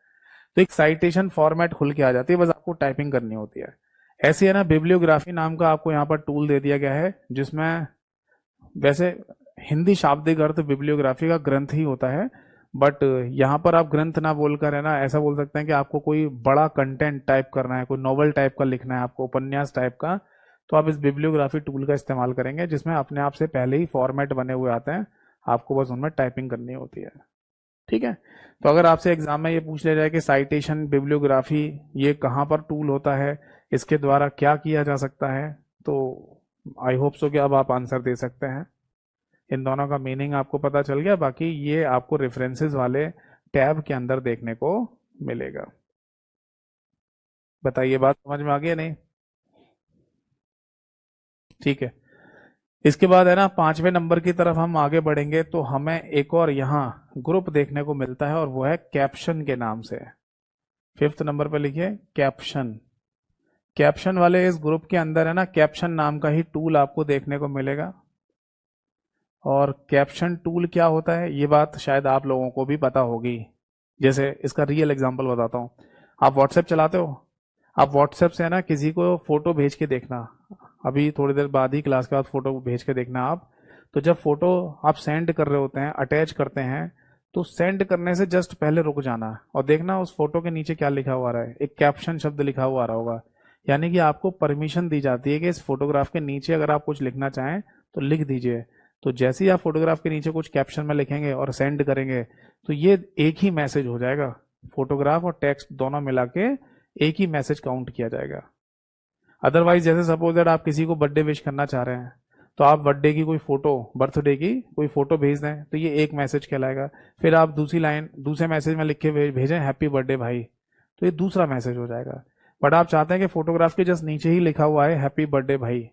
तो एक साइटेशन फॉर्मेट खुल के आ जाती है, बस आपको टाइपिंग करनी होती है। ऐसे है ना, बिब्लियोग्राफी नाम का आपको यहाँ पर टूल दे दिया गया है, जिसमें वैसे हिंदी शाब्दिक अर्थ बिब्लियोग्राफी का ग्रंथ ही होता है, बट यहाँ पर आप ग्रंथ ना बोलकर है ना ऐसा बोल सकते हैं कि आपको कोई बड़ा कंटेंट टाइप करना है, कोई नॉवल टाइप का लिखना है, आपको उपन्यास टाइप का, तो आप इस बिब्लियोग्राफी टूल का इस्तेमाल करेंगे, जिसमें अपने आप से पहले ही फॉर्मेट बने हुए आते हैं, आपको बस उनमें टाइपिंग करनी होती है। ठीक है, तो अगर आपसे एग्जाम में ये पूछ लिया जाए कि साइटेशन बिब्लियोग्राफी ये कहाँ पर टूल होता है, इसके द्वारा क्या किया जा सकता है, तो आई होप सो कि अब आप आंसर दे सकते हैं। इन दोनों का मीनिंग आपको पता चल गया, बाकी ये आपको रेफरेंसेस वाले टैब के अंदर देखने को मिलेगा। बताइए, बात समझ में आ गई या नहीं? ठीक है, इसके बाद है ना 5वें नंबर की तरफ हम आगे बढ़ेंगे, तो हमें एक और यहाँ ग्रुप देखने को मिलता है, और वो है कैप्शन के नाम से। 5th नंबर पर लिखिए कैप्शन। कैप्शन वाले इस ग्रुप के अंदर है ना कैप्शन नाम का ही टूल आपको देखने को मिलेगा। और कैप्शन टूल क्या होता है ये बात शायद आप लोगों को भी पता होगी। जैसे इसका रियल एग्जांपल बताता हूँ। आप व्हाट्सएप चलाते हो, आप व्हाट्सएप से है ना किसी को फोटो भेज के देखना, अभी थोड़ी देर बाद ही क्लास के बाद फोटो भेज के देखना आप। तो जब फोटो आप सेंड कर रहे होते हैं, अटैच करते हैं, तो सेंड करने से जस्ट पहले रुक जाना और देखना उस फोटो के नीचे क्या लिखा हुआ आ रहा है। एक कैप्शन शब्द लिखा हुआ आ रहा होगा, यानी कि आपको परमिशन दी जाती है कि इस फोटोग्राफ के नीचे अगर आप कुछ लिखना चाहें तो लिख दीजिए। तो जैसे ही आप फोटोग्राफ के नीचे कुछ कैप्शन में लिखेंगे और सेंड करेंगे, तो ये एक ही मैसेज हो जाएगा। फोटोग्राफ और टेक्स्ट दोनों मिला के एक ही मैसेज काउंट किया जाएगा। अदरवाइज जैसे सपोज दैट आप किसी को बर्थडे विश करना चाह रहे हैं, तो आप बर्थडे की कोई फोटो, बर्थडे की कोई फोटो भेज दें, तो ये एक मैसेज कहलाएगा। फिर आप दूसरी लाइन दूसरे मैसेज में लिख के भेजें हैप्पी बर्थडे भाई, तो ये दूसरा मैसेज हो जाएगा। बट आप चाहते हैं कि फोटोग्राफ के जस्ट नीचे ही लिखा हुआ है हैप्पी बर्थडे भाई,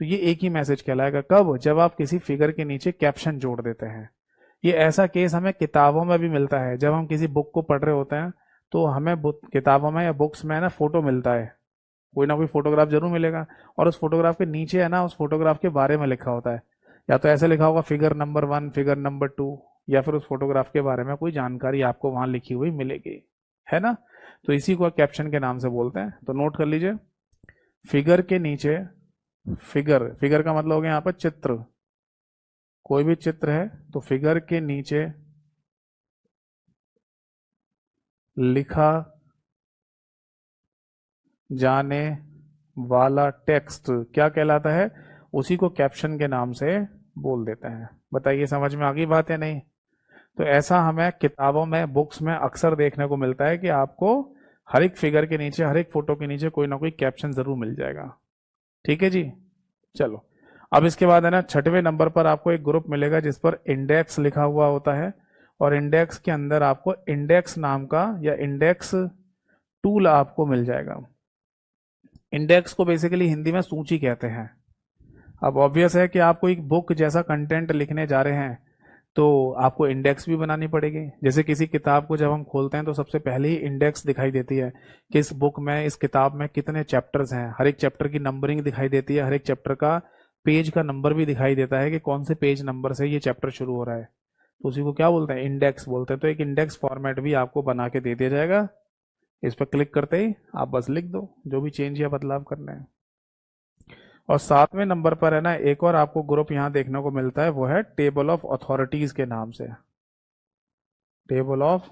तो ये एक ही मैसेज कहलाएगा। कब? जब आप किसी फिगर के नीचे कैप्शन जोड़ देते हैं। ये ऐसा केस हमें किताबों में भी मिलता है। जब हम किसी बुक को पढ़ रहे होते हैं, तो हमें किताबों में या बुक्स में ना फोटो मिलता है, कोई ना कोई फोटोग्राफ जरूर मिलेगा, और उस फोटोग्राफ के नीचे है ना उस फोटोग्राफ के बारे में लिखा होता है। या तो ऐसे लिखा होगा फिगर नंबर 1, फिगर नंबर 2, या फिर उस फोटोग्राफ के बारे में कोई जानकारी आपको वहां लिखी हुई मिलेगी, है ना। तो इसी को कैप्शन के नाम से बोलते हैं। तो नोट कर लीजिए, फिगर के नीचे, फिगर फिगर का मतलब हो गया यहाँ पर चित्र, कोई भी चित्र है तो फिगर के नीचे लिखा जाने वाला टेक्स्ट क्या कहलाता है? उसी को कैप्शन के नाम से बोल देते हैं। बताइए, समझ में आ गई बात है नहीं? तो ऐसा हमें किताबों में, बुक्स में अक्सर देखने को मिलता है कि आपको हर एक फिगर के नीचे, हर एक फोटो के नीचे कोई ना कोई कैप्शन जरूर मिल जाएगा। ठीक है जी, चलो। अब इसके बाद है ना 6वें नंबर पर आपको एक ग्रुप मिलेगा जिस पर इंडेक्स लिखा हुआ होता है, और इंडेक्स के अंदर आपको इंडेक्स नाम का या इंडेक्स टूल आपको मिल जाएगा। इंडेक्स को बेसिकली हिंदी में सूची कहते हैं। अब ऑब्वियस है कि आप कोई बुक जैसा कंटेंट लिखने जा रहे हैं, तो आपको इंडेक्स भी बनानी पड़ेगी। जैसे किसी किताब को जब हम खोलते हैं तो सबसे पहले ही इंडेक्स दिखाई देती है कि इस बुक में, इस किताब में कितने चैप्टर्स हैं। हर एक चैप्टर की नंबरिंग दिखाई देती है, हर एक चैप्टर का पेज का नंबर भी दिखाई देता है कि कौन से पेज नंबर से ये चैप्टर शुरू हो रहा है। तो उसी को क्या बोलते हैं? इंडेक्स बोलते हैं। तो एक इंडेक्स फॉर्मेट भी आपको बना के दे दिया जाएगा। इस पर क्लिक करते ही आप बस लिख दो जो भी चेंज या बदलाव करना है। और 7वें नंबर पर है ना एक और आपको ग्रुप यहाँ देखने को मिलता है, वो है टेबल ऑफ अथॉरिटीज के नाम से। टेबल ऑफ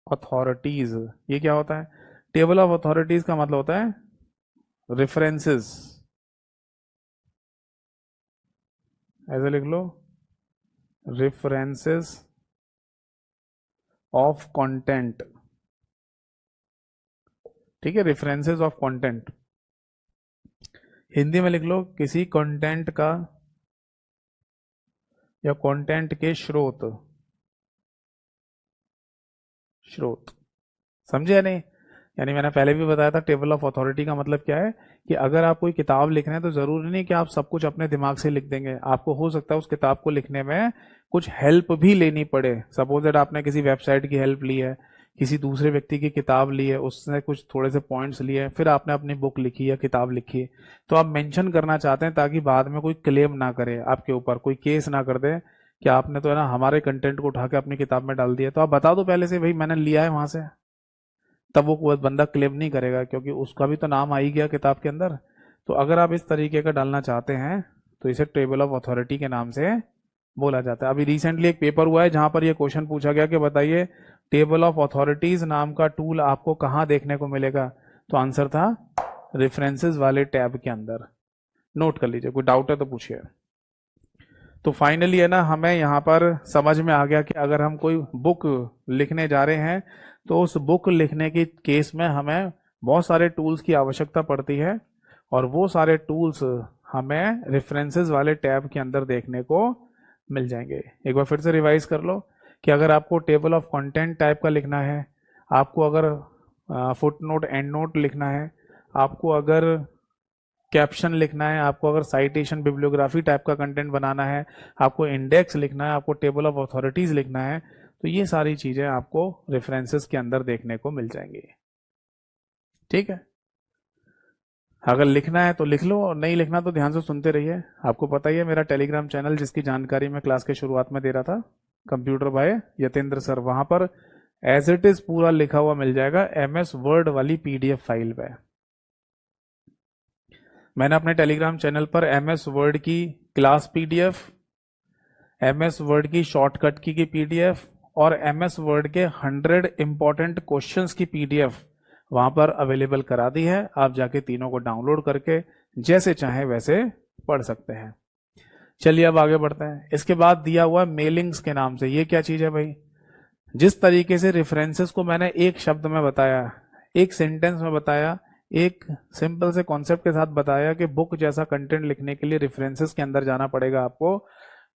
अथॉरिटीज, ये क्या होता है? टेबल ऑफ अथॉरिटीज का मतलब होता है रेफरेंसेस। ऐसे लिख लो, रेफरेंसेस ऑफ कंटेंट। ठीक है, रेफरेंसेस ऑफ कंटेंट। हिंदी में लिख लो, किसी कंटेंट का या कंटेंट के स्रोत, स्रोत। समझे या नहीं? यानी मैंने पहले भी बताया था, टेबल ऑफ अथॉरिटी का मतलब क्या है कि अगर आप कोई किताब लिख रहे हैं तो जरूरी नहीं कि आप सब कुछ अपने दिमाग से लिख देंगे। आपको हो सकता है उस किताब को लिखने में कुछ हेल्प भी लेनी पड़े। सपोज दैट आपने किसी वेबसाइट की हेल्प ली है, किसी दूसरे व्यक्ति की किताब ली है, उसने कुछ थोड़े से पॉइंट्स लिए, फिर आपने अपनी बुक लिखी या किताब लिखी, तो आप मेंशन करना चाहते हैं ताकि बाद में कोई क्लेम ना करे आपके ऊपर, कोई केस ना कर दे कि आपने तो है ना हमारे कंटेंट को उठा के अपनी किताब में डाल दिया। तो आप बता दो पहले से, भाई मैंने लिया है वहां से, तब वो बंदा क्लेम नहीं करेगा, क्योंकि उसका भी तो नाम आ ही गया किताब के अंदर। तो अगर आप इस तरीके का डालना चाहते हैं तो इसे टेबल ऑफ अथॉरिटी के नाम से बोला जाता है। अभी रिसेंटली एक पेपर हुआ है जहां पर यह क्वेश्चन पूछा गया कि बताइए टेबल ऑफ अथॉरिटीज नाम का टूल आपको कहां देखने को मिलेगा, तो आंसर था रेफरेंसेस वाले टैब के अंदर। नोट कर लीजिए, कोई डाउट है तो पूछिए। तो फाइनली है ना, हमें यहाँ पर समझ में आ गया कि अगर हम कोई बुक लिखने जा रहे हैं तो उस बुक लिखने के केस में हमें बहुत सारे टूल्स की आवश्यकता पड़ती है, और वो सारे टूल्स हमें रेफरेंसेस वाले टैब के अंदर देखने को मिल जाएंगे। एक बार फिर से रिवाइज कर लो कि अगर आपको टेबल ऑफ कंटेंट टाइप का लिखना है, आपको अगर फुट नोट एंड नोट लिखना है, आपको अगर कैप्शन लिखना है, आपको अगर साइटेशन बिब्लियोग्राफी टाइप का कंटेंट बनाना है, आपको इंडेक्स लिखना है, आपको टेबल ऑफ अथॉरिटीज लिखना है, तो ये सारी चीजें आपको रेफरेंसेस के अंदर देखने को मिल जाएंगी। ठीक है, अगर लिखना है तो लिख लो, और नहीं लिखना तो ध्यान से सुनते रहिए। आपको पता ही है मेरा टेलीग्राम चैनल जिसकी जानकारी मैं क्लास के शुरुआत में दे रहा था, कंप्यूटर बाय यतेंद्र सर, वहां पर एज इट इज पूरा लिखा हुआ मिल जाएगा MS वर्ड वाली PDF फाइल पे। मैंने अपने टेलीग्राम चैनल पर MS वर्ड की क्लास PDF, MS वर्ड की शॉर्टकट की PDF और MS वर्ड के 100 इंपॉर्टेंट क्वेश्चंस की PDF वहां पर अवेलेबल करा दी है। आप जाके तीनों को डाउनलोड करके जैसे चाहे वैसे पढ़ सकते हैं। चलिए अब आगे बढ़ते हैं। इसके बाद दिया हुआ मेलिंग्स के नाम से, ये क्या चीज है भाई? जिस तरीके से रेफरेंसेस को मैंने एक शब्द में बताया, एक सेंटेंस में बताया, एक सिंपल से कॉन्सेप्ट के साथ बताया कि बुक जैसा कंटेंट लिखने के लिए रेफरेंसेस के अंदर जाना पड़ेगा आपको,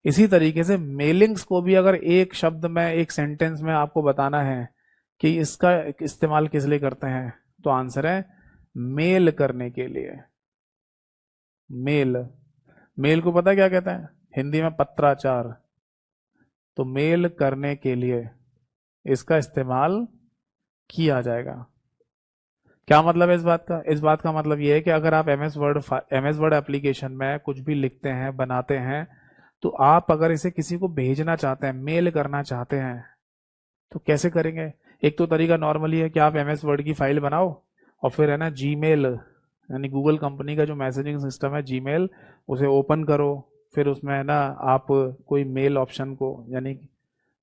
इसी तरीके से मेलिंग्स को भी अगर एक शब्द में, एक सेंटेंस में आपको बताना है कि इसका इस्तेमाल किस लिए करते हैं, तो आंसर है मेल करने के लिए। मेल, मेल को पता क्या कहते हैं? हिंदी में पत्राचार। तो मेल करने के लिए इसका इस्तेमाल किया जाएगा। क्या मतलब है इस बात का? इस बात का मतलब यह है कि अगर आप MS वर्ड एप्लीकेशन में कुछ भी लिखते हैं, बनाते हैं, तो आप अगर इसे किसी को भेजना चाहते हैं, मेल करना चाहते हैं, तो कैसे करेंगे? एक तो तरीका नॉर्मली है कि आप MS वर्ड की फाइल बनाओ और फिर है ना जीमेल, यानी गूगल कंपनी का जो मैसेजिंग सिस्टम है जीमेल, उसे ओपन करो, फिर उसमें है ना आप कोई मेल ऑप्शन को, यानी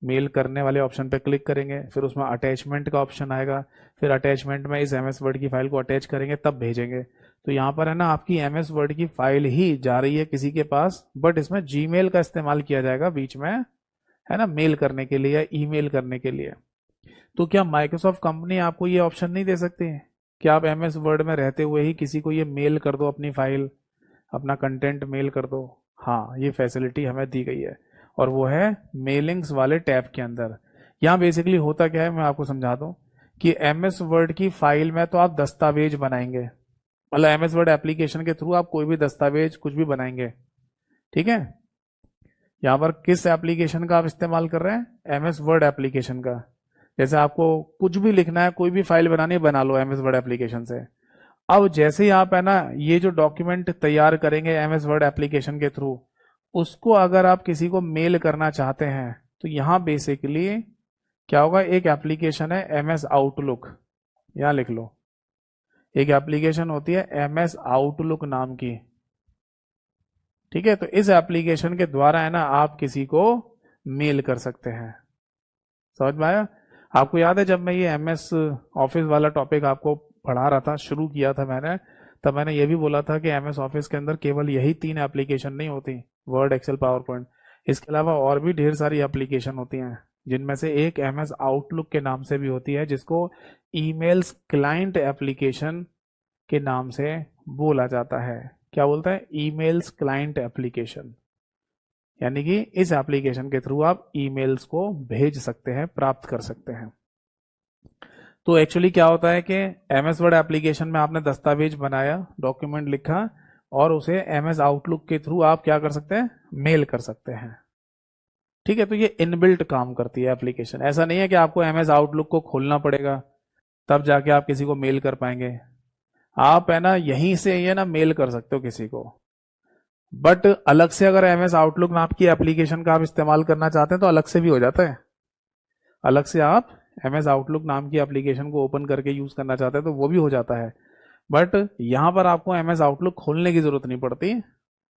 मेल करने वाले ऑप्शन पे क्लिक करेंगे, फिर उसमें अटैचमेंट का ऑप्शन आएगा, फिर अटैचमेंट में इस MS वर्ड की फाइल को अटैच करेंगे, तब भेजेंगे। तो यहाँ पर है ना आपकी MS वर्ड की फाइल ही जा रही है किसी के पास, बट इसमें जीमेल का इस्तेमाल किया जाएगा बीच में, है ना, मेल करने के लिए या ईमेल करने के लिए। तो क्या माइक्रोसॉफ्ट कंपनी आपको ये ऑप्शन नहीं दे सकती है कि आप MS वर्ड में रहते हुए ही किसी को ये मेल कर दो, अपनी फाइल, अपना कंटेंट मेल कर दो? हाँ, ये फैसिलिटी हमें दी गई है, और वो है मेलिंग्स वाले टैब के अंदर। यहाँ बेसिकली होता क्या है, मैं आपको समझा दूं कि MS वर्ड की फाइल में तो आप दस्तावेज बनाएंगे, मतलब MS वर्ड एप्लीकेशन के थ्रू आप कोई भी दस्तावेज कुछ भी बनाएंगे, ठीक है। यहाँ पर किस एप्लीकेशन का आप इस्तेमाल कर रहे हैं? MS वर्ड एप्लीकेशन का। जैसे आपको कुछ भी लिखना है, कोई भी फाइल बनानी है, बना लो MS वर्ड एप्लीकेशन से। अब जैसे ही आप है ना ये जो डॉक्यूमेंट तैयार करेंगे MS वर्ड एप्लीकेशन के थ्रू, उसको अगर आप किसी को मेल करना चाहते हैं, तो यहाँ बेसिकली क्या होगा, एक एप्लीकेशन है MS आउटलुक, यहाँ लिख लो, एक एप्लीकेशन होती है MS आउटलुक नाम की, ठीक है। तो इस एप्लीकेशन के द्वारा है ना आप किसी को मेल कर सकते हैं। समझ में आया? आपको याद है जब मैं ये MS ऑफिस वाला टॉपिक आपको पढ़ा रहा था, शुरू किया था मैंने, तब मैंने ये भी बोला था कि MS ऑफिस के अंदर केवल यही 3 एप्लीकेशन नहीं होती, वर्ड, एक्सेल, पावर पॉइंट, इसके अलावा और भी ढेर सारी एप्लीकेशन होती हैं, जिनमें से एक MS आउटलुक के नाम से भी होती है, जिसको ईमेल्स क्लाइंट एप्लीकेशन के नाम से बोला जाता है। क्या बोलता है, ईमेल्स क्लाइंट एप्लीकेशन, यानी कि इस एप्लीकेशन के थ्रू आप ईमेल्स को भेज सकते हैं, प्राप्त कर सकते हैं। तो एक्चुअली क्या होता है कि एमएस वर्ड एप्लीकेशन में आपने दस्तावेज बनाया, डॉक्यूमेंट लिखा, और उसे एमएस आउटलुक के थ्रू आप क्या कर सकते हैं, मेल कर सकते हैं। ठीक है, तो ये इनबिल्ट काम करती है एप्लीकेशन। ऐसा नहीं है कि आपको एमएस आउटलुक को खोलना पड़ेगा तब जाके आप किसी को मेल कर पाएंगे। आप है ना यहीं से ये ना मेल कर सकते हो किसी को। बट अलग से अगर एमएस आउटलुक नाम की एप्लीकेशन का आप इस्तेमाल करना चाहते हैं तो अलग से भी हो जाता है। अलग से आप एमएस आउटलुक नाम की एप्लीकेशन को ओपन करके यूज करना चाहते हैं तो वो भी हो जाता है। बट यहां पर आपको एमएस आउटलुक खोलने की जरूरत नहीं पड़ती,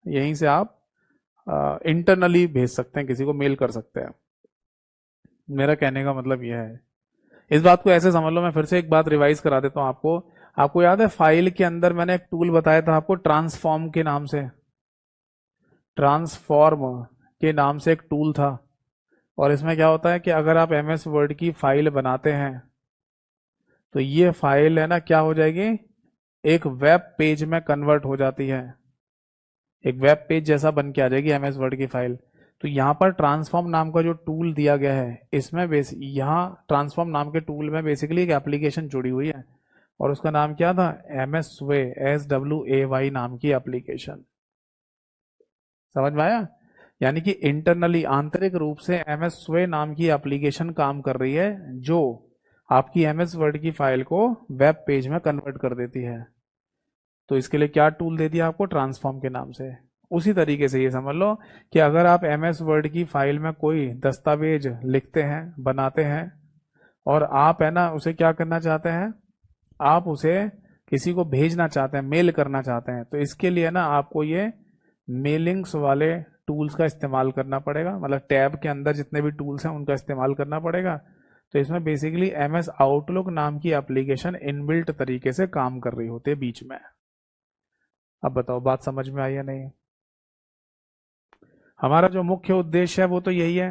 यहीं से आप इंटरनली भेज सकते हैं, किसी को मेल कर सकते हैं। मेरा कहने का मतलब यह है, इस बात को ऐसे समझ लो, मैं फिर से एक बात रिवाइज करा देता हूं आपको। आपको याद है फाइल के अंदर मैंने एक टूल बताया था आपको, ट्रांसफॉर्म के नाम से, ट्रांसफॉर्म के नाम से एक टूल था। और इसमें क्या होता है कि अगर आप एमएस वर्ड की फाइल बनाते हैं तो ये फाइल है ना क्या हो जाएगी, एक वेब पेज में कन्वर्ट हो जाती है, एक वेब पेज जैसा बन के आ जाएगी एमएस वर्ड की फाइल। तो यहाँ पर ट्रांसफॉर्म नाम का जो टूल दिया गया है, इसमें यहाँ ट्रांसफॉर्म नाम के टूल में बेसिकली एक एप्लीकेशन जुड़ी हुई है, और उसका नाम क्या था, एमएस वे, SWAY नाम की एप्लीकेशन। समझ में आया? यानी कि इंटरनली, आंतरिक रूप से एमएस वे नाम की एप्लीकेशन काम कर रही है, जो आपकी एमएस वर्ड की फाइल को वेब पेज में कन्वर्ट कर देती है। तो इसके लिए क्या टूल दे दिया आपको, ट्रांसफॉर्म के नाम से। उसी तरीके से ये समझ लो कि अगर आप एमएस वर्ड की फाइल में कोई दस्तावेज लिखते हैं, बनाते हैं, और आप है ना उसे क्या करना चाहते हैं, आप उसे किसी को भेजना चाहते हैं, मेल करना चाहते हैं, तो इसके लिए ना आपको ये मेलिंग्स वाले टूल्स का इस्तेमाल करना पड़ेगा। मतलब टैब के अंदर जितने भी टूल्स हैं उनका इस्तेमाल करना पड़ेगा। तो इसमें बेसिकली एमएस आउटलुक नाम की एप्लीकेशन इनबिल्ट तरीके से काम कर रही होती है बीच में। अब बताओ बात समझ में आई या नहीं? हमारा जो मुख्य उद्देश्य है वो तो यही है,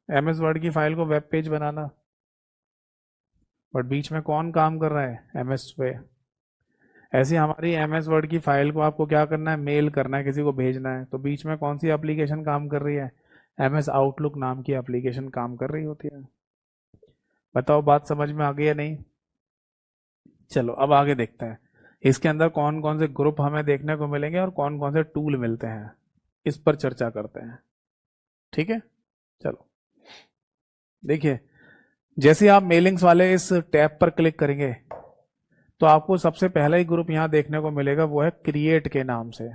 एमएस वर्ड की फाइल को वेब पेज बनाना। बट बीच में कौन काम कर रहा है, एमएस वे। ऐसी हमारी एमएस वर्ड की फाइल को आपको क्या करना है, मेल करना है, किसी को भेजना है, तो बीच में कौन सी एप्लीकेशन काम कर रही है, एमएस आउटलुक नाम की एप्लीकेशन काम कर रही होती है। बताओ बात समझ में आ गई या नहीं? चलो अब आगे देखते हैं, इसके अंदर कौन कौन से ग्रुप हमें देखने को मिलेंगे और कौन कौन से टूल मिलते हैं, इस पर चर्चा करते हैं। ठीक है, चलो देखिए, जैसे आप मेलिंग्स वाले इस टैब पर क्लिक करेंगे तो आपको सबसे पहला ही ग्रुप यहां देखने को मिलेगा, वो है क्रिएट के नाम से।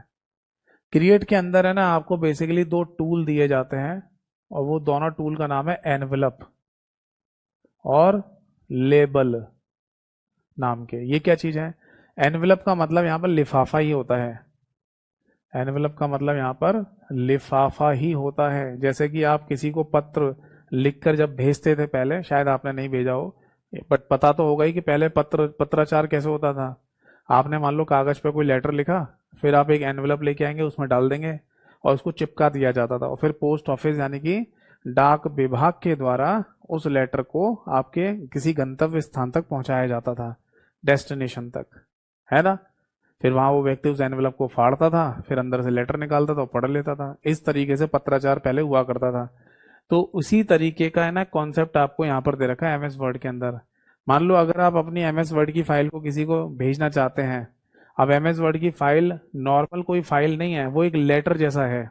क्रिएट के अंदर है ना आपको बेसिकली दो टूल दिए जाते हैं, और वो दोनों टूल का नाम है एनवलप और लेबल नाम के। ये क्या चीज है, एनवलप का मतलब यहाँ पर लिफाफा ही होता है। एनवलप का मतलब यहाँ पर लिफाफा ही होता है। जैसे कि आप किसी को पत्र लिखकर जब भेजते थे पहले, शायद आपने नहीं भेजा हो, बट पता तो होगा ही कि पहले पत्राचार कैसे होता था। आपने मान लो कागज पे कोई लेटर लिखा, फिर आप एक एनवलप लेके आएंगे, उसमें डाल देंगे और उसको चिपका दिया जाता था, और फिर पोस्ट ऑफिस यानी कि डाक विभाग के द्वारा उस लेटर को आपके किसी गंतव्य स्थान तक पहुंचाया जाता था, डेस्टिनेशन तक, है ना। फिर वहां वो व्यक्ति उस एनवलप को फाड़ता था, फिर अंदर से लेटर निकालता था और पढ़ लेता था। इस तरीके से पत्राचार पहले हुआ करता था। तो उसी तरीके का है ना कॉन्सेप्ट आपको यहाँ पर दे रखा है एमएस वर्ड के अंदर। मान लो अगर आप अपनी एमएस वर्ड की फाइल को किसी को भेजना चाहते हैं, अब एमएस वर्ड की फाइल नॉर्मल कोई फाइल नहीं है, वो एक लेटर जैसा है।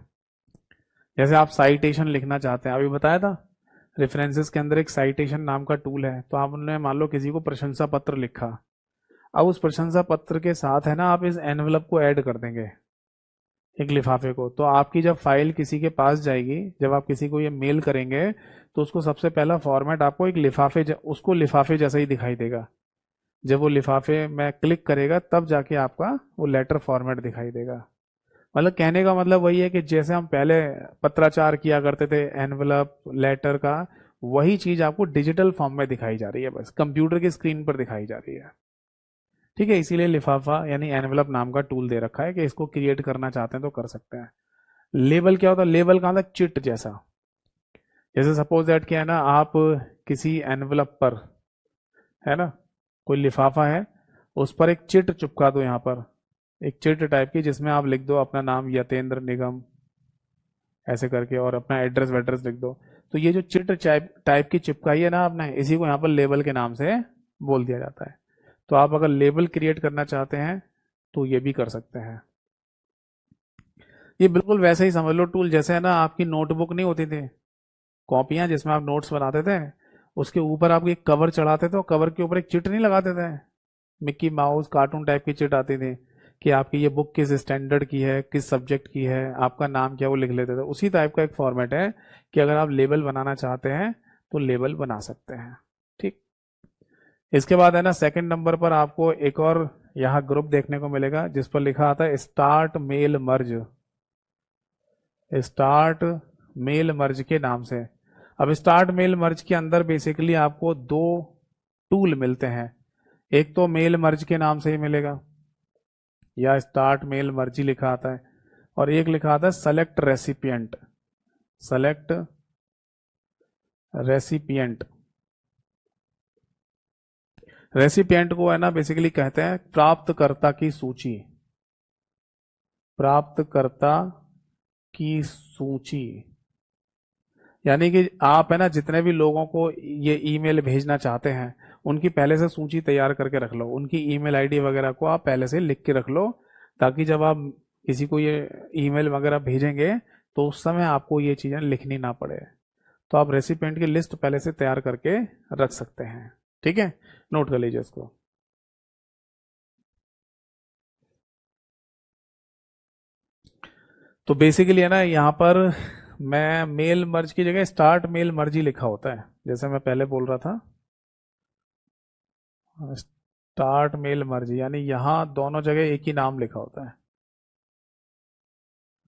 जैसे आप साइटेशन लिखना चाहते हैं, अभी बताया था रेफरेंसेस के अंदर एक साइटेशन नाम का टूल है, तो आपने मान लो किसी को प्रशंसा पत्र लिखा, अब उस प्रशंसा पत्र के साथ है ना आप इस एनवलप को ऐड कर देंगे, एक लिफाफे को। तो आपकी जब फाइल किसी के पास जाएगी, जब आप किसी को ये मेल करेंगे, तो उसको सबसे पहला फॉर्मेट आपको एक उसको लिफाफे जैसा ही दिखाई देगा। जब वो लिफाफे में क्लिक करेगा तब जाके आपका वो लेटर फॉर्मेट दिखाई देगा। मतलब कहने का मतलब वही है कि जैसे हम पहले पत्राचार किया करते थे एनवलप लेटर का, वही चीज आपको डिजिटल फॉर्म में दिखाई जा रही है, बस कंप्यूटर की स्क्रीन पर दिखाई जा रही है। ठीक है, इसीलिए लिफाफा यानी एनवलप नाम का टूल दे रखा है कि इसको क्रिएट करना चाहते हैं तो कर सकते हैं। लेबल क्या होता है, लेबल का मतलब चिट जैसा। जैसे सपोज दैट क्या है ना, आप किसी एनवलप पर है ना कोई लिफाफा है, उस पर एक चिट चिपका दो यहाँ पर, एक चिट टाइप की जिसमें आप लिख दो अपना नाम यतेंद्र निगम ऐसे करके और अपना एड्रेस वेड्रेस लिख दो। तो ये जो चिट टाइप की चिपकाई है ना आपने, इसी को यहाँ पर लेबल के नाम से बोल दिया जाता है। तो आप अगर लेबल क्रिएट करना चाहते हैं तो ये भी कर सकते हैं। ये बिल्कुल वैसे ही समझ लो टूल, जैसे है ना आपकी नोटबुक नहीं होती थी, कॉपियां जिसमें आप नोट्स बनाते थे, उसके ऊपर आप एक कवर चढ़ाते थे और कवर के ऊपर एक चिट नहीं लगाते थे, मिक्की माउस कार्टून टाइप की चिट आती थी कि आपकी ये बुक किस स्टैंडर्ड की है, किस सब्जेक्ट की है, आपका नाम क्या, वो लिख लेते थे। उसी टाइप का एक फॉर्मेट है कि अगर आप लेबल बनाना चाहते हैं तो लेबल बना सकते हैं। ठीक। इसके बाद है ना सेकंड नंबर पर आपको एक और यहाँ ग्रुप देखने को मिलेगा जिस पर लिखा आता है start mail merge. Start mail merge के नाम से। अब स्टार्ट मेल मर्ज के अंदर बेसिकली आपको दो टूल मिलते हैं। एक तो मेल मर्ज के नाम से ही मिलेगा, या स्टार्ट मेल मर्ज ही लिखा आता है, और एक लिखा आता है select recipient. Select recipient. Recipient को है ना बेसिकली कहते हैं प्राप्तकर्ता की सूची। प्राप्तकर्ता की सूची यानी कि आप है ना जितने भी लोगों को ये ईमेल भेजना चाहते हैं उनकी पहले से सूची तैयार करके रख लो, उनकी ईमेल आईडी वगैरह को आप पहले से लिख के रख लो, ताकि जब आप किसी को ये ईमेल वगैरह भेजेंगे तो उस समय आपको ये चीजें लिखनी ना पड़े। तो आप रेसिपिएंट की लिस्ट पहले से तैयार करके रख सकते हैं। ठीक है, नोट कर लीजिए इसको। तो बेसिकली है ना यहाँ पर मैं मेल मर्ज की जगह स्टार्ट मेल मर्ज ही लिखा होता है, जैसे मैं पहले बोल रहा था स्टार्ट मेल मर्ज, यानी यहाँ दोनों जगह एक ही नाम लिखा होता है।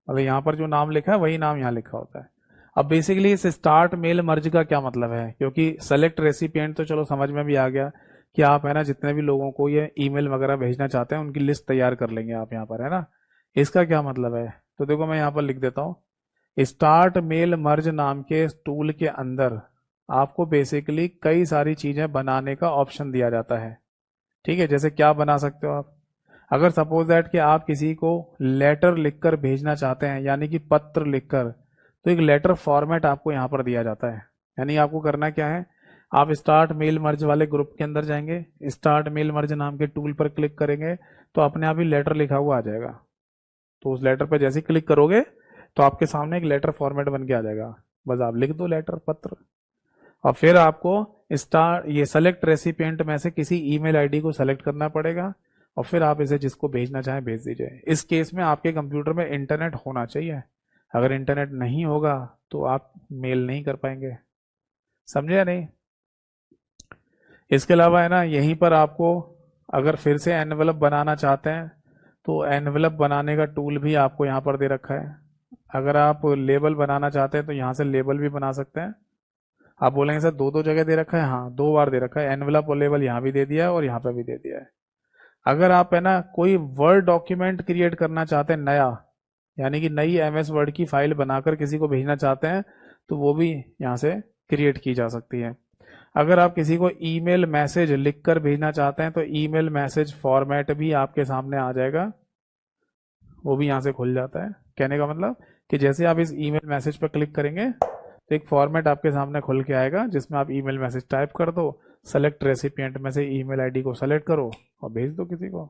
अगर यहाँ पर जो नाम लिखा है वही नाम यहाँ लिखा होता है। अब बेसिकली इस स्टार्ट मेल मर्ज का क्या मतलब है, क्योंकि सेलेक्ट रेसिपिएंट तो चलो समझ में भी आ गया कि आप है ना जितने भी लोगों को ये ईमेल वगैरह भेजना चाहते हैं उनकी लिस्ट तैयार कर लेंगे आप यहाँ पर, है ना। इसका क्या मतलब है, तो देखो मैं यहाँ पर लिख देता हूँ। स्टार्ट मेल मर्ज नाम के टूल के अंदर आपको बेसिकली कई सारी चीजें बनाने का ऑप्शन दिया जाता है। ठीक है, जैसे क्या बना सकते हो आप, अगर सपोज दैट कि आप किसी को लेटर लिखकर भेजना चाहते हैं, यानी कि पत्र लिखकर, तो एक लेटर फॉर्मेट आपको यहाँ पर दिया जाता है। यानी आपको करना क्या है, आप स्टार्ट मेल मर्ज वाले ग्रुप के अंदर जाएंगे, स्टार्ट मेल मर्ज नाम के टूल पर क्लिक करेंगे तो अपने आप ही लेटर लिखा हुआ आ जाएगा। तो उस लेटर पर जैसे ही क्लिक करोगे तो आपके सामने एक लेटर फॉर्मेट बन के आ जाएगा, बस आप लिख दो लेटर पत्र। और फिर आपको ये सेलेक्ट रेसिपिएंट में से किसी ईमेल आईडी को सेलेक्ट करना पड़ेगा और फिर आप इसे जिसको भेजना चाहें भेज दीजिए। इस केस में आपके कंप्यूटर में इंटरनेट होना चाहिए, अगर इंटरनेट नहीं होगा तो आप मेल नहीं कर पाएंगे। समझे या नहीं। इसके अलावा है ना यहीं पर आपको अगर फिर से एनवेलप बनाना चाहते हैं तो एनवेलप बनाने का टूल भी आपको यहाँ पर दे रखा है। अगर आप लेबल बनाना चाहते हैं तो यहाँ से लेबल भी बना सकते हैं। आप बोलेंगे सर दो दो जगह दे रखा है, हाँ दो बार दे रखा है, एनवेलप और लेबल यहाँ भी दे दिया है और यहाँ पे भी दे दिया है। अगर आप है ना कोई वर्ड डॉक्यूमेंट क्रिएट करना चाहते हैं नया, यानी कि नई एमएस वर्ड की फाइल बनाकर किसी को भेजना चाहते हैं तो वो भी यहाँ से क्रिएट की जा सकती है। अगर आप किसी को ईमेल मैसेज लिखकर भेजना चाहते हैं तो ईमेल मैसेज फॉर्मेट भी आपके सामने आ जाएगा, वो भी यहाँ से खुल जाता है। कहने का मतलब कि जैसे आप इस ईमेल मैसेज पर क्लिक करेंगे तो एक फॉर्मेट आपके सामने खुल के आएगा जिसमें आप ईमेल मैसेज टाइप कर दो, सेलेक्ट रेसिपिएंट में से ईमेल आईडी को सेलेक्ट करो और भेज दो किसी को।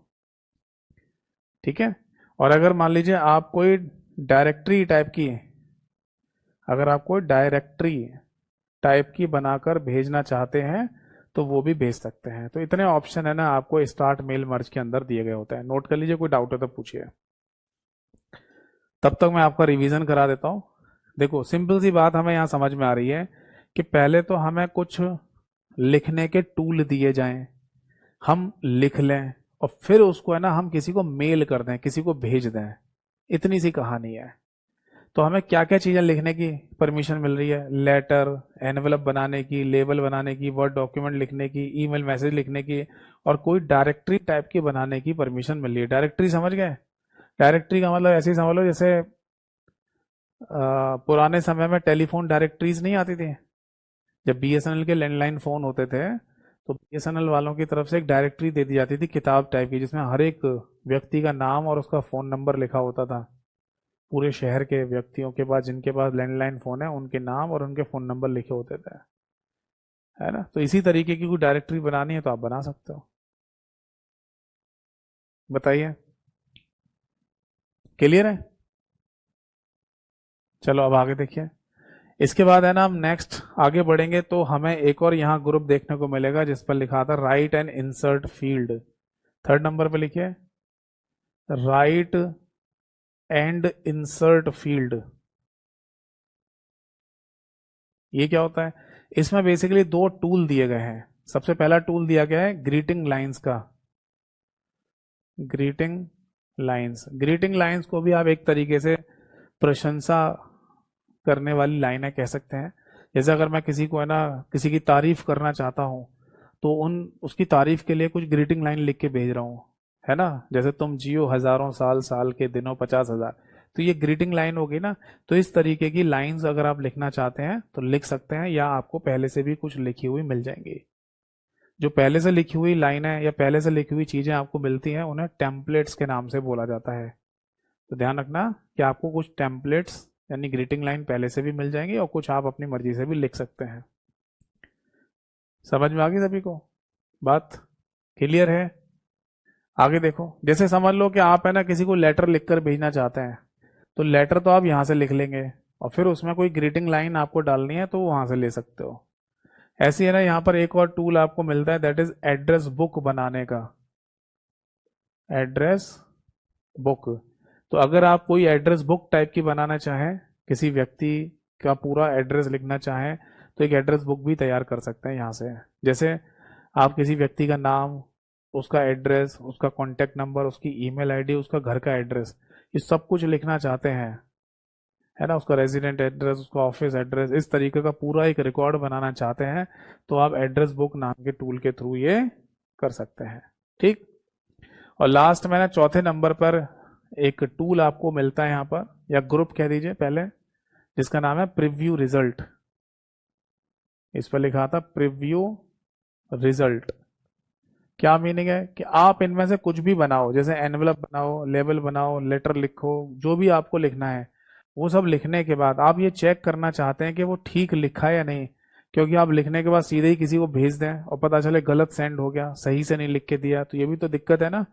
ठीक है। और अगर मान लीजिए आप कोई डायरेक्टरी टाइप की, अगर आप कोई डायरेक्टरी टाइप की बनाकर भेजना चाहते हैं तो वो भी भेज सकते हैं। तो इतने ऑप्शन है ना आपको स्टार्ट मेल मर्ज के अंदर दिए गए होते हैं। नोट कर लीजिए, कोई डाउट है तो पूछिए, तब तक मैं आपका रिवीजन करा देता हूं। देखो सिंपल सी बात हमें यहां समझ में आ रही है कि पहले तो हमें कुछ लिखने के टूल दिए जाएं, हम लिख लें और फिर उसको है ना हम किसी को मेल कर दें, किसी को भेज दें। इतनी सी कहानी है। तो हमें क्या क्या चीजें लिखने की परमिशन मिल रही है, लेटर, एनवेलप बनाने की, लेबल बनाने की, वर्ड डॉक्यूमेंट लिखने की, ईमेल मैसेज लिखने की, और कोई डायरेक्टरी टाइप की बनाने की परमिशन मिल रही है। डायरेक्टरी समझ गए। डायरेक्टरी का मतलब ऐसे ही समझ लो जैसे पुराने समय में टेलीफोन डायरेक्टरीज नहीं आती थी, जब बीएसएनएल के लैंडलाइन फोन होते थे तो बीएसएनएल वालों की तरफ से एक डायरेक्टरी दे दी जाती थी किताब टाइप की, जिसमें हर एक व्यक्ति का नाम और उसका फ़ोन नंबर लिखा होता था। पूरे शहर के व्यक्तियों के पास, जिनके पास लैंडलाइन फ़ोन है, उनके नाम और उनके फ़ोन नंबर लिखे होते थे, है ना। तो इसी तरीके की कोई डायरेक्टरी बनानी है तो आप बना सकते हो। बताइए, क्लियर है? चलो अब आगे देखिए। इसके बाद है ना, हम नेक्स्ट आगे बढ़ेंगे तो हमें एक और यहाँ ग्रुप देखने को मिलेगा जिस पर लिखा था right and insert field. Third number पे लिखिए, राइट एंड इंसर्ट फील्ड। ये क्या होता है? इसमें बेसिकली दो टूल दिए गए हैं। सबसे पहला टूल दिया गया है ग्रीटिंग लाइंस का। ग्रीटिंग लाइंस, ग्रीटिंग लाइंस को भी आप एक तरीके से प्रशंसा करने वाली लाइनें कह सकते हैं। जैसे अगर मैं किसी को है ना, किसी की तारीफ करना चाहता हूँ, तो उन उसकी तारीफ के लिए कुछ ग्रीटिंग लाइन लिख के भेज रहा हूँ, है ना। जैसे तुम जियो हजारों साल, साल के दिनों 50,000। तो ये ग्रीटिंग लाइन होगी ना। तो इस तरीके की लाइंस अगर आप लिखना चाहते हैं तो लिख सकते हैं, या आपको पहले से भी कुछ लिखी हुई मिल जाएंगी। जो पहले से लिखी हुई लाइनें या पहले से लिखी हुई चीजें आपको मिलती हैं, उन्हें टेम्पलेट्स के नाम से बोला जाता है। तो ध्यान रखना कि आपको कुछ टेम्पलेट्स यानी ग्रीटिंग लाइन पहले से भी मिल जाएंगी, और कुछ आप अपनी मर्जी से भी लिख सकते हैं। समझ में आ गई सभी को बात? क्लियर है? आगे देखो, जैसे समझ लो कि आप है ना किसी को लेटर लिखकर भेजना चाहते हैं, तो लेटर तो आप यहाँ से लिख लेंगे, और फिर उसमें कोई ग्रीटिंग लाइन आपको डालनी है तो वहां से ले सकते हो। ऐसी है ना, यहाँ पर एक और टूल आपको मिलता है, दैट इज एड्रेस बुक बनाने का। Address book. तो अगर आप कोई एड्रेस बुक टाइप की बनाना चाहें, किसी व्यक्ति का पूरा एड्रेस लिखना चाहें, तो एक एड्रेस बुक भी तैयार कर सकते हैं यहाँ से। जैसे आप किसी व्यक्ति का नाम, उसका एड्रेस, उसका कॉन्टेक्ट नंबर, उसकी ईमेल आईडी, उसका घर का एड्रेस, ये सब कुछ लिखना चाहते हैं, है ना, उसका रेजिडेंट एड्रेस, उसका ऑफिस एड्रेस, इस तरीके का पूरा एक रिकॉर्ड बनाना चाहते हैं, तो आप एड्रेस बुक नाम के टूल के थ्रू ये कर सकते हैं। ठीक। और लास्ट में ना चौथे नंबर पर एक टूल आपको मिलता है यहाँ पर, या ग्रुप कह दीजिए पहले, जिसका नाम है प्रीव्यू रिजल्ट। इस पर लिखा था प्रीव्यू रिजल्ट। क्या मीनिंग है कि आप इनमें से कुछ भी बनाओ, जैसे एनवलप बनाओ, लेबल बनाओ, लेटर लिखो, जो भी आपको लिखना है, वो सब लिखने के बाद आप ये चेक करना चाहते हैं कि वो ठीक लिखा है या नहीं। क्योंकि आप लिखने के बाद सीधे ही किसी को भेज दें और पता चले गलत सेंड हो गया, सही से नहीं लिख के दिया, तो ये भी तो दिक्कत है ना।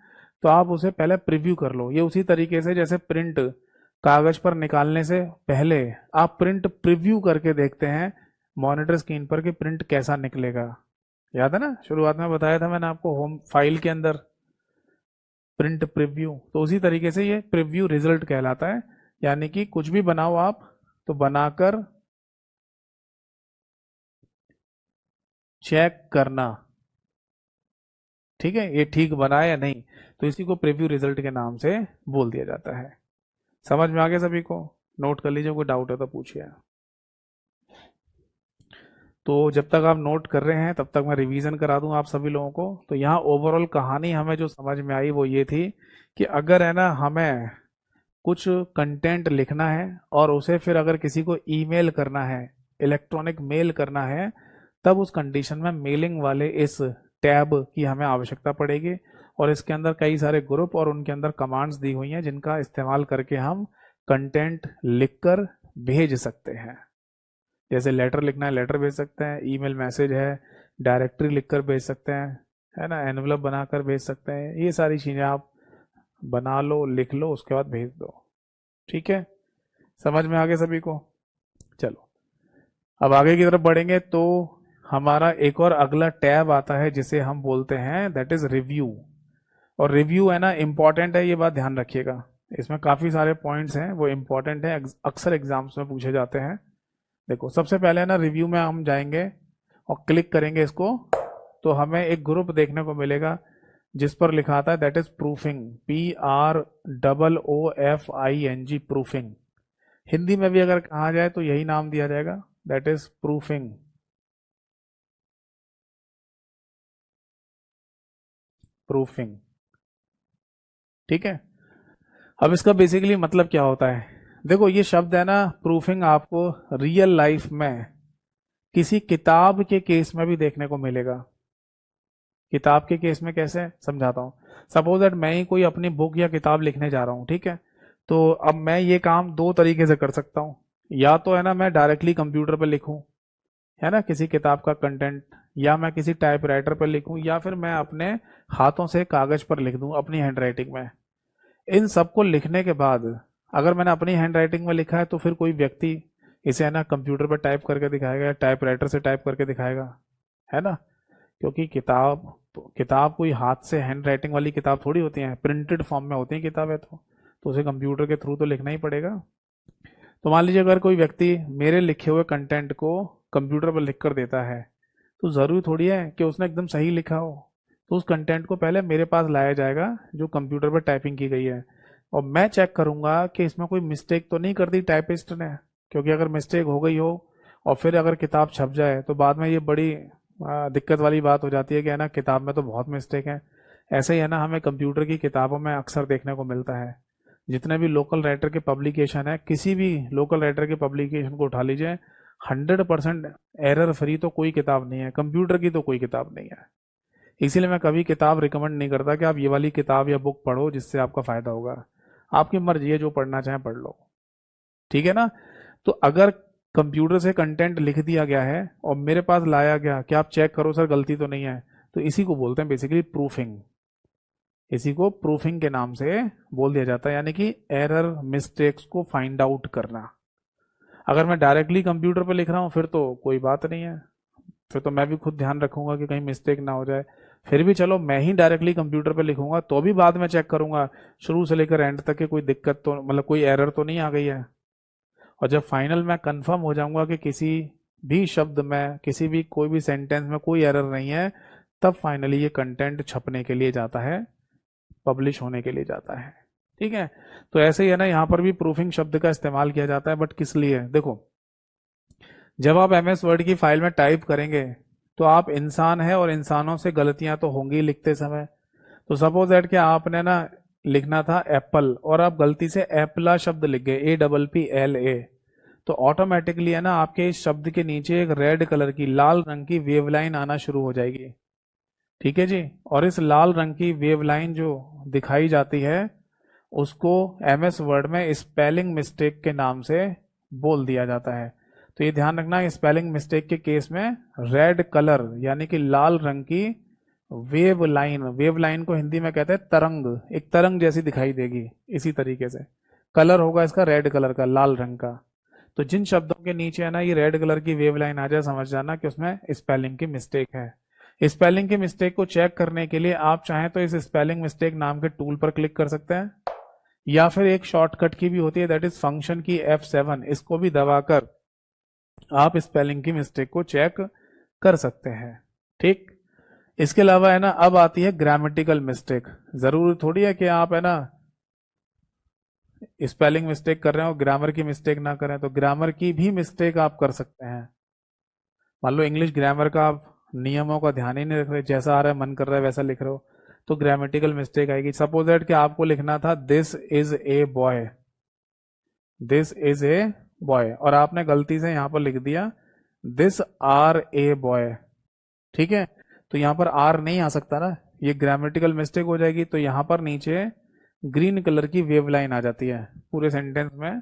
तो आप उसे पहले प्रीव्यू कर लो। ये उसी तरीके से जैसे प्रिंट कागज पर निकालने से पहले आप प्रिंट प्रीव्यू करके देखते हैं मॉनिटर स्क्रीन पर कि प्रिंट कैसा निकलेगा। याद है ना, शुरुआत में बताया था मैंने आपको, होम फाइल के अंदर प्रिंट प्रीव्यू। तो उसी तरीके से ये प्रीव्यू रिजल्ट कहलाता है। यानी कि कुछ भी बनाओ आप, तो बनाकर चेक करना, ठीक है, ये ठीक बना है या नहीं। तो इसी को प्रीव्यू रिजल्ट के नाम से बोल दिया जाता है। समझ में आ गया सभी को? नोट कर लीजिए, कोई डाउट है तो पूछिए। तो जब तक आप नोट कर रहे हैं तब तक मैं रिवीजन करा दूं आप सभी लोगों को। तो यहाँ ओवरऑल कहानी हमें जो समझ में आई वो ये थी कि अगर है ना हमें कुछ कंटेंट लिखना है और उसे फिर अगर किसी को ईमेल करना है, इलेक्ट्रॉनिक मेल करना है, तब उस कंडीशन में मेलिंग वाले इस टैब की हमें आवश्यकता पड़ेगी। और इसके अंदर कई सारे ग्रुप और उनके अंदर कमांड्स दी हुई हैं जिनका इस्तेमाल करके हम कंटेंट लिखकर भेज सकते हैं। जैसे लेटर लिखना है, लेटर भेज सकते हैं, ईमेल मैसेज है, डायरेक्टरी लिखकर भेज सकते हैं, है ना, एनवलप बनाकर भेज सकते हैं। ये सारी चीज़ें आप बना लो, लिख लो, उसके बाद भेज दो। ठीक है, समझ में आ गया सभी को? चलो अब आगे की तरफ बढ़ेंगे तो हमारा एक और अगला टैब आता है जिसे हम बोलते हैं दैट इज रिव्यू। और रिव्यू है ना इम्पॉर्टेंट है, ये बात ध्यान रखिएगा। इसमें काफ़ी सारे पॉइंट्स हैं, वो इम्पॉर्टेंट है, अक्सर एग्जाम्स में पूछे जाते हैं। देखो सबसे पहले है ना, रिव्यू में हम जाएंगे और क्लिक करेंगे इसको, तो हमें एक ग्रुप देखने को मिलेगा जिस पर लिखा आता है that is proofing, PROOFING, proofing. Hindi में भी अगर कहा जाए तो यही नाम दिया जाएगा, दैट इज प्रूफिंग। प्रूफिंग, ठीक है। अब इसका बेसिकली मतलब क्या होता है? देखो ये शब्द है ना, प्रूफिंग, आपको रियल लाइफ में किसी किताब के केस में भी देखने को मिलेगा। किताब के केस में कैसे समझाता हूँ। सपोज दैट मैं ही कोई अपनी बुक या किताब लिखने जा रहा हूँ, ठीक है। तो अब मैं ये काम दो तरीके से कर सकता हूँ। या तो है ना मैं डायरेक्टली कंप्यूटर पे लिखूँ, है ना, किसी किताब का कंटेंट, या मैं किसी टाइपराइटर पर लिखूँ, या फिर मैं अपने हाथों से कागज पर लिख दूँ अपनी हैंडराइटिंग में। इन सबको लिखने के बाद अगर मैंने अपनी हैंडराइटिंग में लिखा है तो फिर कोई व्यक्ति इसे है ना कंप्यूटर पर टाइप करके दिखाएगा या टाइपराइटर से टाइप करके दिखाएगा, है ना। क्योंकि किताब किताब कोई हाथ से हैंड राइटिंग वाली किताब थोड़ी होती है, प्रिंटेड फॉर्म में होती है किताबें, तो उसे कंप्यूटर के थ्रू तो लिखना ही पड़ेगा। तो मान लीजिए अगर कोई व्यक्ति मेरे लिखे हुए कंटेंट को कंप्यूटर पर लिख कर देता है, तो ज़रूरी थोड़ी है कि उसने एकदम सही लिखा हो। तो उस कंटेंट को पहले मेरे पास लाया जाएगा जो कंप्यूटर पर टाइपिंग की गई है, और मैं चेक करूंगा कि इसमें कोई मिस्टेक तो नहीं कर दी टाइपिस्ट ने। क्योंकि अगर मिस्टेक हो गई हो और फिर अगर किताब छप जाए तो बाद में ये बड़ी दिक्कत वाली बात हो जाती है कि है ना किताब में तो बहुत मिस्टेक है। ऐसे ही है ना हमें कंप्यूटर की किताबों में अक्सर देखने को मिलता है। जितने भी लोकल राइटर के पब्लिकेशन है, किसी भी लोकल राइटर के पब्लिकेशन को उठा लीजिए, 100% एरर फ्री तो कोई किताब नहीं है, कंप्यूटर की तो कोई किताब नहीं है। इसीलिए मैं कभी किताब रिकमेंड नहीं करता कि आप ये वाली किताब या बुक पढ़ो जिससे आपका फायदा होगा। आपकी मर्जी है, जो पढ़ना चाहे पढ़ लो, ठीक है ना। तो अगर कंप्यूटर से कंटेंट लिख दिया गया है और मेरे पास लाया गया कि आप चेक करो सर गलती तो नहीं है, तो इसी को बोलते हैं बेसिकली प्रूफिंग। इसी को प्रूफिंग के नाम से बोल दिया जाता है, यानी कि एरर मिस्टेक्स को फाइंड आउट करना। अगर मैं डायरेक्टली कंप्यूटर पर लिख रहा हूँ फिर तो कोई बात नहीं है, फिर तो मैं भी खुद ध्यान रखूंगा कि कहीं मिस्टेक ना हो जाए। फिर भी चलो मैं ही डायरेक्टली कंप्यूटर पे लिखूंगा तो भी बाद में चेक करूंगा शुरू से लेकर एंड तक के कोई दिक्कत तो मतलब कोई एरर तो नहीं आ गई है। और जब फाइनल मैं कंफर्म हो जाऊंगा कि किसी भी शब्द में, किसी भी कोई भी सेंटेंस में कोई एरर नहीं है, तब फाइनली ये कंटेंट छपने के लिए जाता है, पब्लिश होने के लिए जाता है, ठीक है। तो ऐसे ही है ना यहाँ पर भी प्रूफिंग शब्द का इस्तेमाल किया जाता है, बट किस लिए, देखो जब आप एमएस वर्ड की फाइल में टाइप करेंगे तो आप इंसान है और इंसानों से गलतियां तो होंगी लिखते समय। तो सपोज दैट कि आपने ना लिखना था एप्पल और आप गलती से एप्पला शब्द लिख गए, APPLA, तो ऑटोमेटिकली है ना आपके इस शब्द के नीचे एक रेड कलर की लाल रंग की वेव लाइन आना शुरू हो जाएगी, ठीक है जी। और इस लाल रंग की वेव लाइन जो दिखाई जाती है उसको एमएस वर्ड में स्पेलिंग मिस्टेक के नाम से बोल दिया जाता है। तो ये ध्यान रखना, स्पेलिंग मिस्टेक के केस में रेड कलर यानी कि लाल रंग की वेव लाइन को हिंदी में कहते हैं तरंग, एक तरंग जैसी दिखाई देगी, इसी तरीके से कलर होगा इसका रेड कलर का, लाल रंग का। तो जिन शब्दों के नीचे है ना ये रेड कलर की वेव लाइन आ जाए, समझ जाना कि उसमें स्पेलिंग की मिस्टेक है। स्पेलिंग की मिस्टेक को चेक करने के लिए आप चाहें तो इस स्पेलिंग मिस्टेक नाम के टूल पर क्लिक कर सकते हैं, या फिर एक शॉर्टकट की भी होती है दैट इज फंक्शन की F7, इसको भी दबाकर आप स्पेलिंग की मिस्टेक को चेक कर सकते हैं, ठीक। इसके अलावा है ना अब आती है ग्रामेटिकल मिस्टेक। जरूरी थोड़ी है कि आप है ना स्पेलिंग मिस्टेक कर रहे हो ग्रामर की मिस्टेक ना करें, तो ग्रामर की भी मिस्टेक आप कर सकते हैं। मान लो इंग्लिश ग्रामर का आप नियमों का ध्यान ही नहीं रख रहे, जैसा आ रहा है मन कर रहा है वैसा लिख रहे हो, तो ग्रामेटिकल मिस्टेक आएगी। सपोज दैट कि आपको लिखना था this is a boy, this is a boy, और आपने गलती से यहां पर लिख दिया दिस आर ए बॉय, ठीक है। तो यहां पर आर नहीं आ सकता ना, ये ग्रामेटिकल मिस्टेक हो जाएगी। तो यहां पर नीचे ग्रीन कलर की वेव लाइन आ जाती है, पूरे सेंटेंस में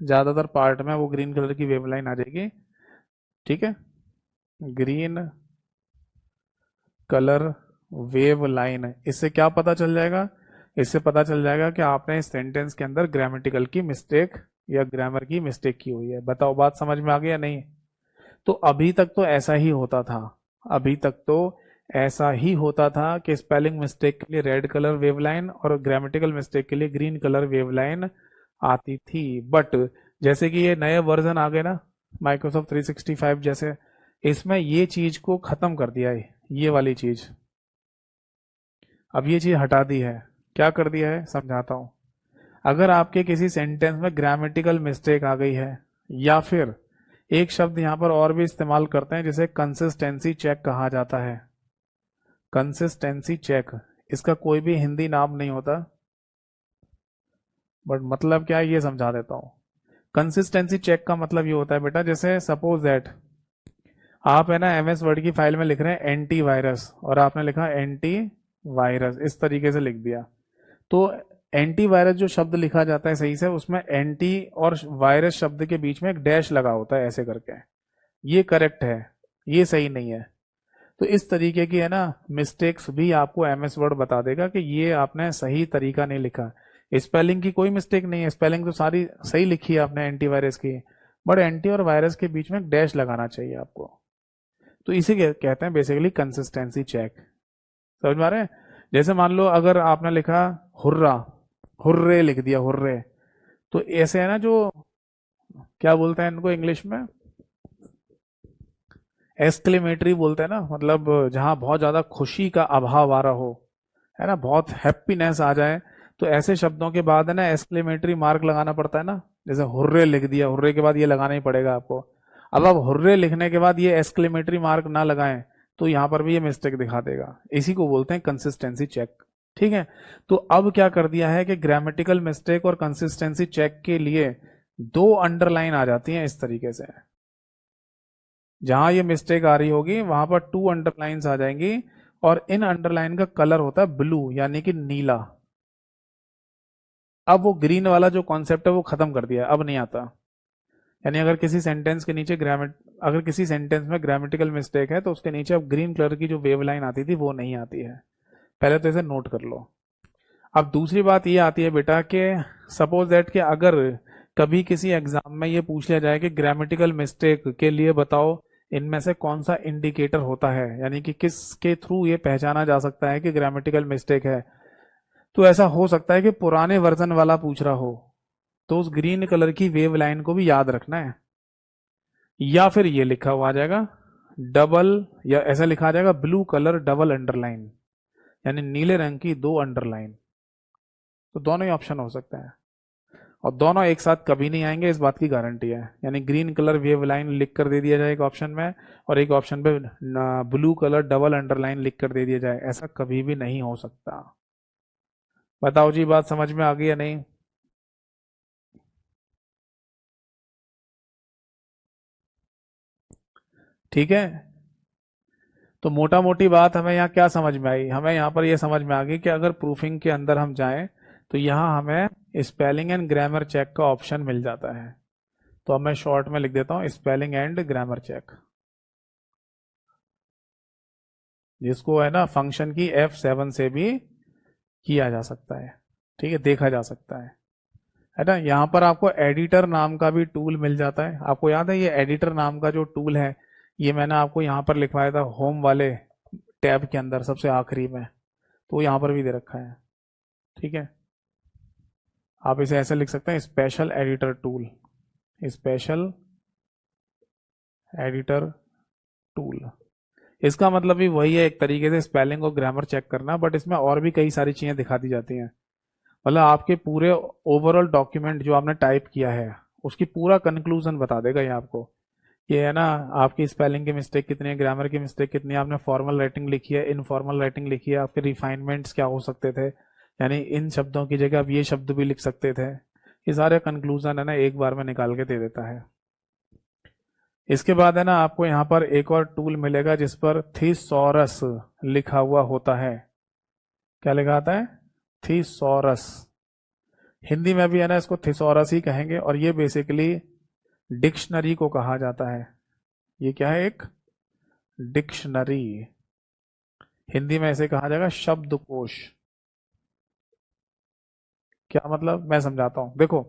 ज्यादातर पार्ट में वो ग्रीन कलर की वेव लाइन आ जाएगी, ठीक है। ग्रीन कलर वेव लाइन, इससे क्या पता चल जाएगा, इससे पता चल जाएगा कि आपने इस सेंटेंस के अंदर ग्रामेटिकल की मिस्टेक या ग्रामर की मिस्टेक की हुई है। बताओ बात समझ में आ गई या नहीं। तो अभी तक तो ऐसा ही होता था, अभी तक तो ऐसा ही होता था कि स्पेलिंग मिस्टेक के लिए रेड कलर वेव लाइन और ग्रामेटिकल मिस्टेक के लिए ग्रीन कलर वेव लाइन आती थी। बट जैसे कि ये नए वर्जन आ गए ना माइक्रोसॉफ्ट 365 जैसे, इसमें ये चीज को खत्म कर दिया है, ये वाली चीज अब ये चीज हटा दी है। क्या कर दिया है समझाता हूं। अगर आपके किसी सेंटेंस में ग्रामेटिकल मिस्टेक आ गई है, या फिर एक शब्द यहां पर और भी इस्तेमाल करते हैं जिसे कंसिस्टेंसी चेक कहा जाता है, कंसिस्टेंसी चेक, इसका कोई भी हिंदी नाम नहीं होता, बट मतलब क्या है ये समझा देता हूं। कंसिस्टेंसी चेक का मतलब ये होता है बेटा, जैसे सपोज दैट आप है ना एमएस वर्ड की फाइल में लिख रहे हैं एंटी वायरस और आपने लिखा एंटी वायरस, इस तरीके से लिख दिया। तो एंटी वायरस जो शब्द लिखा जाता है सही से, उसमें एंटी और वायरस शब्द के बीच में एक डैश लगा होता है ऐसे करके, ये करेक्ट है, ये सही नहीं है। तो इस तरीके की है ना मिस्टेक्स भी आपको एमएस वर्ड बता देगा कि ये आपने सही तरीका नहीं लिखा। स्पेलिंग की कोई मिस्टेक नहीं है, स्पेलिंग तो सारी सही लिखी है आपने एंटीवायरस की, बट एंटी और वायरस के बीच में एक डैश लगाना चाहिए आपको। तो इसे कहते हैं बेसिकली कंसिस्टेंसी चेक। समझ में आ रहे हैं? जैसे मान लो अगर आपने लिखा हुर्रा, हुर्रे लिख दिया हुर्रे, तो ऐसे है ना जो क्या बोलते हैं इनको इंग्लिश में, एक्सक्लेमेटरी बोलते हैं ना, मतलब जहां बहुत ज्यादा खुशी का अभाव आ रहा हो, है ना, बहुत हैप्पीनेस आ जाए, तो ऐसे शब्दों के बाद है ना एक्सक्लेमेटरी मार्क लगाना पड़ता है ना। जैसे हुर्रे लिख दिया, हुर्रे के बाद ये लगाना ही पड़ेगा आपको। अब आप हुर्रे लिखने के बाद ये एक्सक्लेमेटरी मार्क ना लगाएं तो यहां पर भी ये मिस्टेक दिखा देगा। इसी को बोलते हैं कंसिस्टेंसी चेक। ठीक है, तो अब क्या कर दिया है कि ग्रामेटिकल मिस्टेक और कंसिस्टेंसी चेक के लिए दो अंडरलाइन आ जाती हैं इस तरीके से। जहां ये मिस्टेक आ रही होगी वहां पर टू अंडरलाइंस आ जाएंगी, और इन अंडरलाइन का कलर होता है ब्लू यानी कि नीला। अब वो ग्रीन वाला जो कॉन्सेप्ट है वो खत्म कर दिया, अब नहीं आता। यानी अगर किसी सेंटेंस के नीचे अगर किसी सेंटेंस में ग्रामेटिकल मिस्टेक है तो उसके नीचे अब ग्रीन कलर की जो वेव लाइन आती थी वो नहीं आती है। पहले तो इसे नोट कर लो। अब दूसरी बात ये आती है बेटा कि सपोज दैट कि अगर कभी किसी एग्जाम में ये पूछ लिया जाए कि ग्रामेटिकल मिस्टेक के लिए बताओ इनमें से कौन सा इंडिकेटर होता है, यानी कि किसके थ्रू ये पहचाना जा सकता है कि ग्रामेटिकल मिस्टेक है, तो ऐसा हो सकता है कि पुराने वर्जन वाला पूछ रहा हो, तो उस ग्रीन कलर की वेव लाइन को भी याद रखना है। या फिर ये लिखा हुआ आ जाएगा डबल, या ऐसा लिखा आ जाएगा ब्लू कलर डबल अंडरलाइन, यानी नीले रंग की दो अंडरलाइन। तो दोनों ही ऑप्शन हो सकते हैं, और दोनों एक साथ कभी नहीं आएंगे, इस बात की गारंटी है। यानी ग्रीन कलर वेव लाइन लिख कर दे दिया जाए एक ऑप्शन में, और एक ऑप्शन पे ब्लू कलर डबल अंडरलाइन लिख कर दे दिया जाए, ऐसा कभी भी नहीं हो सकता। बताओ जी, बात समझ में आ गई या नहीं? ठीक है, तो मोटा मोटी बात हमें यहाँ क्या समझ में आई? हमें यहाँ पर यह समझ में आ गई कि अगर प्रूफिंग के अंदर हम जाएं तो यहाँ हमें स्पेलिंग एंड ग्रामर चेक का ऑप्शन मिल जाता है। तो अब मैं शॉर्ट में लिख देता हूँ स्पेलिंग एंड ग्रामर चेक, जिसको है ना फंक्शन की F7 से भी किया जा सकता है। ठीक है, देखा जा सकता है ना। यहाँ पर आपको एडिटर नाम का भी टूल मिल जाता है। आपको याद है ये एडिटर नाम का जो टूल है, ये मैंने आपको यहाँ पर लिखवाया था होम वाले टैब के अंदर सबसे आखिरी में, तो यहाँ पर भी दे रखा है। ठीक है, आप इसे ऐसे लिख सकते हैं special editor tool, special editor tool. इसका मतलब भी वही है एक तरीके से स्पेलिंग और ग्रामर चेक करना, बट इसमें और भी कई सारी चीजें दिखा दी जाती हैं। मतलब आपके पूरे ओवरऑल डॉक्यूमेंट जो आपने टाइप किया है उसकी पूरा कंक्लूजन बता देगा ये आपको। ये है ना आपकी स्पेलिंग की मिस्टेक कितनी है, ग्रामर की मिस्टेक कितनी है, आपने फॉर्मल राइटिंग लिखी है, इनफॉर्मल राइटिंग लिखी है, आपके रिफाइनमेंट्स क्या हो सकते थे, यानी इन शब्दों की जगह आप ये शब्द भी लिख सकते थे। ये सारे कंक्लूजन है ना एक बार में निकाल के दे देता है। इसके बाद है ना आपको यहाँ पर एक और टूल मिलेगा जिस पर थीसॉरस लिखा हुआ होता है। क्या लिखा आता है? थीसॉरस। हिंदी में भी है ना इसको थिसॉरस ही कहेंगे, और ये बेसिकली डिक्शनरी को कहा जाता है। ये क्या है? एक डिक्शनरी। हिंदी में इसे कहा जाएगा शब्दकोश। क्या मतलब, मैं समझाता हूं। देखो,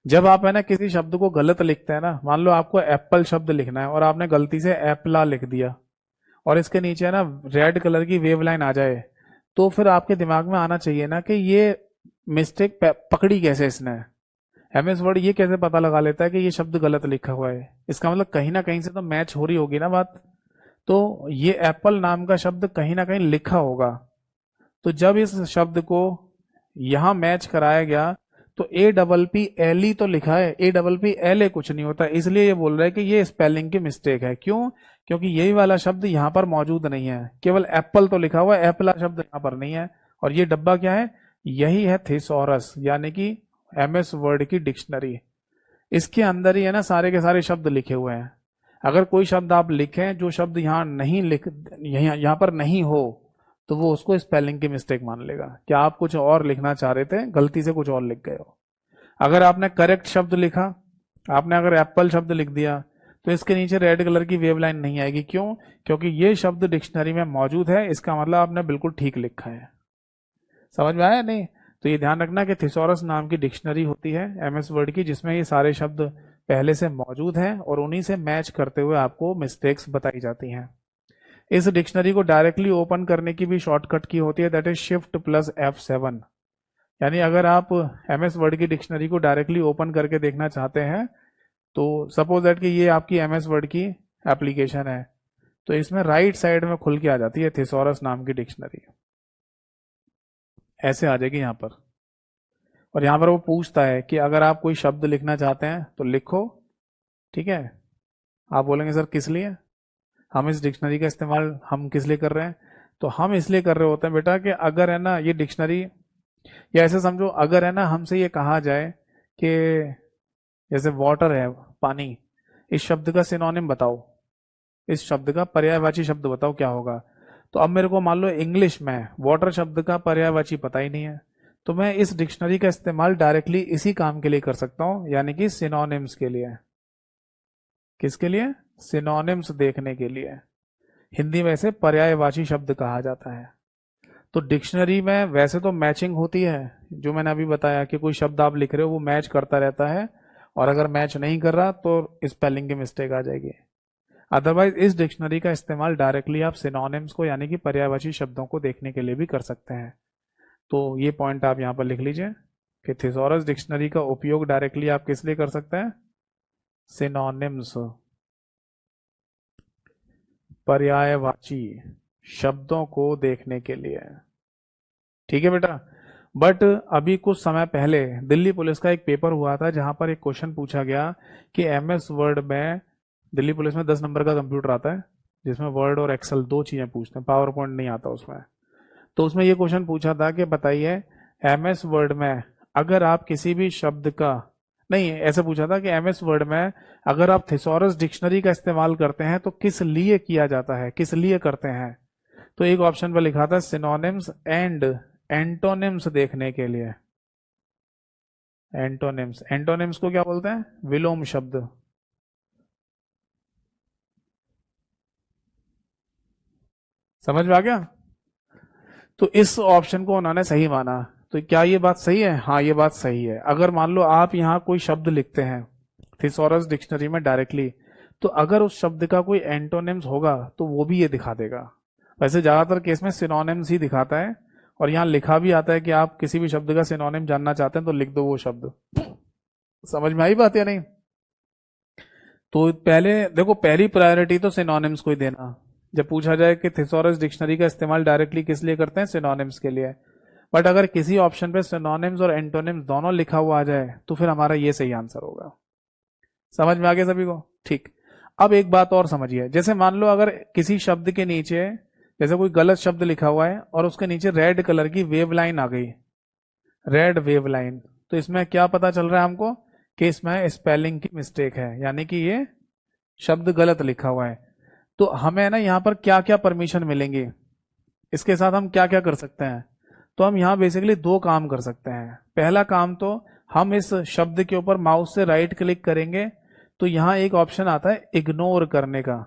जब आप है ना किसी शब्द को गलत लिखते हैं ना, मान लो आपको एप्पल शब्द लिखना है और आपने गलती से एप्पला लिख दिया, और इसके नीचे है ना रेड कलर की वेव लाइन आ जाए, तो फिर आपके दिमाग में आना चाहिए ना कि ये मिस्टेक पकड़ी कैसे इसने। एमएस वर्ड ये कैसे पता लगा लेता है कि ये शब्द गलत लिखा हुआ है? इसका मतलब कहीं ना कहीं से तो मैच हो रही होगी ना बात। तो ये एप्पल नाम का शब्द कहीं ना कहीं लिखा होगा। तो जब इस शब्द को यहां मैच कराया गया तो APPLE तो लिखा है, APPLA कुछ नहीं होता, इसलिए ये बोल रहा है कि ये स्पेलिंग की मिस्टेक है। क्यों? क्योंकि यही वाला शब्द यहां पर मौजूद नहीं है, केवल एप्पल तो लिखा हुआ है, एप्पला शब्द यहां पर नहीं है। और ये डब्बा क्या है? यही है थेसॉरस, यानी कि एमएस वर्ड की डिक्शनरी। इसके अंदर ही है ना सारे के सारे शब्द लिखे हुए हैं। अगर कोई शब्द आप लिखें जो शब्द यहाँ नहीं लिख, यहाँ पर नहीं हो, तो वो उसको स्पेलिंग की मिस्टेक मान लेगा कि आप कुछ और लिखना चाह रहे थे, गलती से कुछ और लिख गए हो। अगर आपने करेक्ट शब्द लिखा, आपने अगर एप्पल शब्द लिख दिया, तो इसके नीचे रेड कलर की वेव लाइन नहीं आएगी। क्यों? क्योंकि ये शब्द डिक्शनरी में मौजूद है, इसका मतलब आपने बिल्कुल ठीक लिखा है। समझ में आया नहीं? तो ये ध्यान रखना कि थिसॉरस नाम की डिक्शनरी होती है एमएस वर्ड की, जिसमें ये सारे शब्द पहले से मौजूद हैं और उन्हीं से मैच करते हुए आपको मिस्टेक्स बताई जाती हैं। इस डिक्शनरी को डायरेक्टली ओपन करने की भी शॉर्टकट की होती है, that is shift plus F7। यानी अगर आप एमएस वर्ड की डिक्शनरी को डायरेक्टली ओपन करके देखना चाहते हैं, तो सपोज दैट कि ये आपकी एमएस वर्ड की एप्लीकेशन है, तो इसमें राइट साइड में खुल के आ जाती है थिसॉरस नाम की डिक्शनरी, ऐसे आ जाएगी यहाँ पर। और यहाँ पर वो पूछता है कि अगर आप कोई शब्द लिखना चाहते हैं तो लिखो, ठीक है। आप बोलेंगे सर किस लिए, हम इस डिक्शनरी का इस्तेमाल हम किस लिए कर रहे हैं? तो हम इसलिए कर रहे होते हैं बेटा कि अगर है ना ये डिक्शनरी, या ऐसे समझो अगर है ना हमसे ये कहा जाए कि जैसे वाटर है, पानी, इस शब्द का सिनोनिम बताओ, इस शब्द का पर्यायवाची शब्द बताओ, क्या होगा? तो अब मेरे को मान लो इंग्लिश में वाटर शब्द का पर्यायवाची पता ही नहीं है, तो मैं इस डिक्शनरी का इस्तेमाल डायरेक्टली इसी काम के लिए कर सकता हूं, यानी कि सिनोनिम्स के लिए। किसके लिए? सिनोनिम्स देखने के लिए। हिंदी में इसे पर्यायवाची शब्द कहा जाता है। तो डिक्शनरी में वैसे तो मैचिंग होती है, जो मैंने अभी बताया कि कोई शब्द आप लिख रहे हो वो मैच करता रहता है, और अगर मैच नहीं कर रहा तो स्पेलिंग की मिस्टेक आ जाएगी। अदरवाइज इस डिक्शनरी का इस्तेमाल डायरेक्टली आप सिनोनिम्स को यानी कि पर्यायवाची शब्दों को देखने के लिए भी कर सकते हैं। तो ये पॉइंट आप यहाँ पर लिख लीजिए कि थिसॉरस डिक्शनरी का उपयोग डायरेक्टली आप किस लिए कर सकते हैं? सिनोनिम्स, पर्यायवाची शब्दों को देखने के लिए। ठीक है बेटा। बट अभी कुछ समय पहले दिल्ली पुलिस का एक पेपर हुआ था जहां पर एक क्वेश्चन पूछा गया कि एमएस वर्ड में, दिल्ली पुलिस में 10 नंबर का कंप्यूटर आता है जिसमें वर्ड और एक्सेल दो चीजें पूछते हैं, पावर पॉइंट नहीं आता उसमें। तो उसमें ये क्वेश्चन पूछा था कि बताइए एमएस वर्ड में अगर आप किसी भी शब्द का, नहीं ऐसे पूछा था कि एमएस वर्ड में अगर आप थिसॉरस डिक्शनरी का इस्तेमाल करते हैं तो किस लिए किया जाता है, किस लिए करते हैं? तो एक ऑप्शन पर लिखा था सिनोनिम्स एंड एंटोनिम्स देखने के लिए। एंटोनिम्स, एंटोनिम्स को क्या बोलते हैं? विलोम शब्द। समझ में आ गया? तो इस ऑप्शन को उन्होंने सही माना। तो क्या ये बात सही है? हाँ ये बात सही है। अगर मान लो आप यहाँ कोई शब्द लिखते हैं थिसॉरस डिक्शनरी में डायरेक्टली, तो अगर उस शब्द का कोई एंटोनिम्स होगा तो वो भी ये दिखा देगा। वैसे ज्यादातर केस में सिनोनिम्स ही दिखाता है, और यहाँ लिखा भी आता है कि आप किसी भी शब्द का सिनोनिम जानना चाहते हैं तो लिख दो वो शब्द। समझ में आई बात या नहीं? तो पहले देखो, पहली प्रायोरिटी तो सिनोनिम्स को ही देना। जब पूछा जाए कि थिसॉरस डिक्शनरी का इस्तेमाल डायरेक्टली किस लिए करते हैं? सिनोनिम्स के लिए। बट अगर किसी ऑप्शन पे सिनोनिम्स और एंटोनिम्स दोनों लिखा हुआ आ जाए तो फिर हमारा ये सही आंसर होगा। समझ में आ गया सभी को? ठीक। अब एक बात और समझिए, जैसे मान लो अगर किसी शब्द के नीचे जैसे कोई गलत शब्द लिखा हुआ है और उसके नीचे रेड कलर की वेव लाइन आ गई, रेड वेव लाइन, तो इसमें क्या पता चल रहा है हमको? कि इसमें स्पेलिंग की मिस्टेक है, यानी कि ये शब्द गलत लिखा हुआ है। तो हमें ना यहाँ पर क्या क्या परमिशन मिलेंगी, इसके साथ हम क्या क्या कर सकते हैं? तो हम यहाँ बेसिकली दो काम कर सकते हैं। पहला काम तो हम इस शब्द के ऊपर माउस से राइट क्लिक करेंगे तो यहाँ एक ऑप्शन आता है इग्नोर करने का।